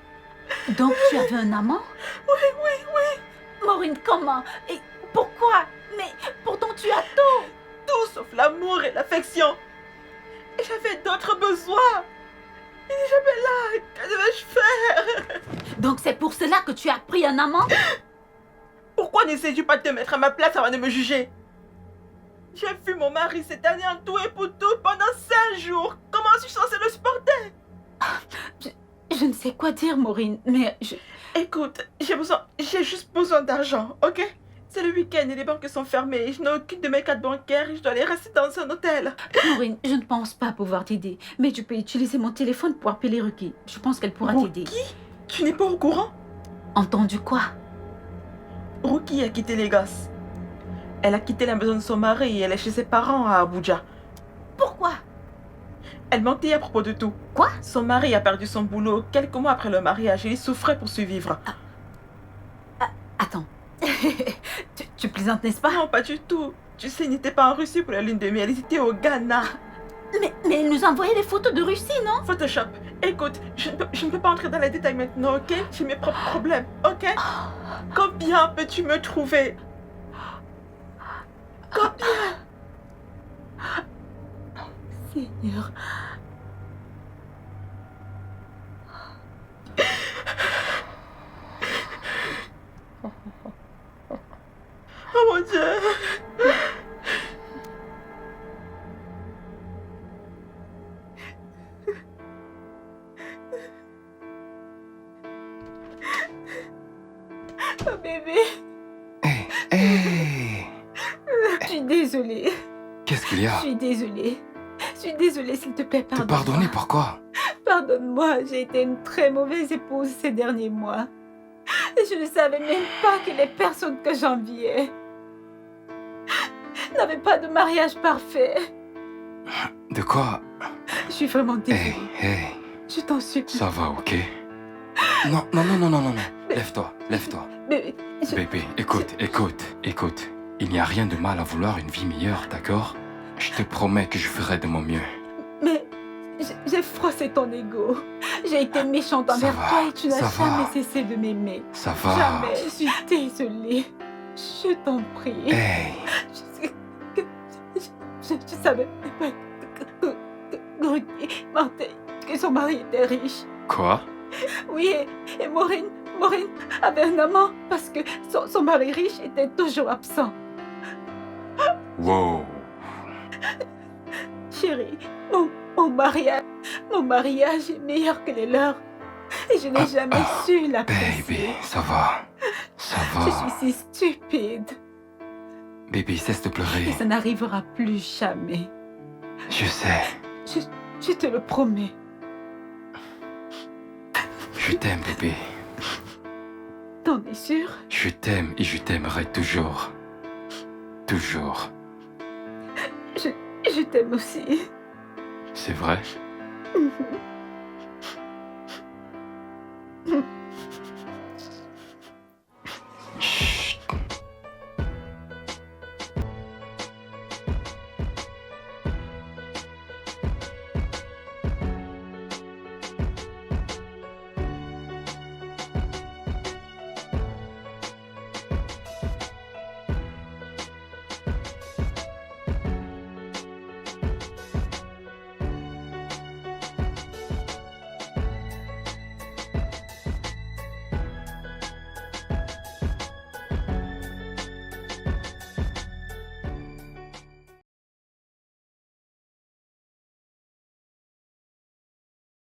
Donc tu avais un amant? Oui. Maureen, comment? Et pourquoi? Mais pourtant tu as tout! Tout sauf l'amour et l'affection. Et j'avais d'autres besoins. Il n'est jamais là. Que devais-je faire? Donc c'est pour cela que tu as pris un amant? Pourquoi n'essayes-tu pas de te mettre à ma place avant de me juger? J'ai vu mon mari cette année en tout et pour tout pendant 5 jours. Comment suis-je censée le supporter? Je ne sais quoi dire, Maureen, mais je... Écoute, j'ai juste besoin d'argent, ok? C'est le week-end et les banques sont fermées. Je n'ai aucune de mes cartes bancaires et je dois aller rester dans un hôtel. Maureen, je ne pense pas pouvoir t'aider. Mais tu peux utiliser mon téléphone pour appeler Ruki. Je pense qu'elle pourra t'aider. Ruki? Tu n'es pas au courant? Entendu quoi? Ruki a quitté les gosses. Elle a quitté la maison de son mari et elle est chez ses parents à Abuja. Pourquoi? Elle mentait à propos de tout. Quoi? Son mari a perdu son boulot quelques mois après le mariage et il souffrait pour survivre. Attends. tu plaisantes, n'est-ce pas? Non, pas du tout. Tu sais, ils n'étaient pas en Russie pour la lune de miel, ils étaient au Ghana. Mais elle nous a envoyé des photos de Russie, non? Photoshop. Écoute, je ne peux pas entrer dans les détails maintenant, ok? J'ai mes propres problèmes, ok? Combien peux-tu me trouver? Combien? Seigneur. Oh mon Dieu! Oh bébé! Hey! Je suis désolée. Qu'est-ce qu'il y a? Je suis désolée. Je suis désolée, s'il te plaît, Te pardonne-moi. pardonner pourquoi? Pardonne-moi, j'ai été une très mauvaise épouse ces derniers mois. Et je ne savais même pas que les personnes que j'enviais n'avaient pas de mariage parfait. De quoi? Je suis vraiment désolée. Hey, Je t'en supplie. ça va, ok? Non. Lève-toi. Mais Bébé, écoute. Il n'y a rien de mal à vouloir une vie meilleure, d'accord? Je te promets que je ferai de mon mieux. Mais j'ai froissé ton ego. J'ai été méchante envers va, toi et tu n'as ça va. jamais cessé de m'aimer. Ça va. Jamais. Je suis désolée. Je t'en prie. Hey, Je sais que savait pas que Grunier mentait, que son mari était riche. Quoi? Oui, et Maureen avait un amant parce que son mari riche était toujours absent. Wow. Chérie, mon mariage est meilleur que les leurs. Et je n'ai jamais su l'apprécier. Baby, ça va. Ça va. Je suis si stupide. Baby, cesse de pleurer. Et ça n'arrivera plus jamais. Je sais. Je te le promets. Je t'aime, bébé. T'en es sûr? Je t'aime et je t'aimerai toujours. Toujours. Je t'aime aussi. C'est vrai?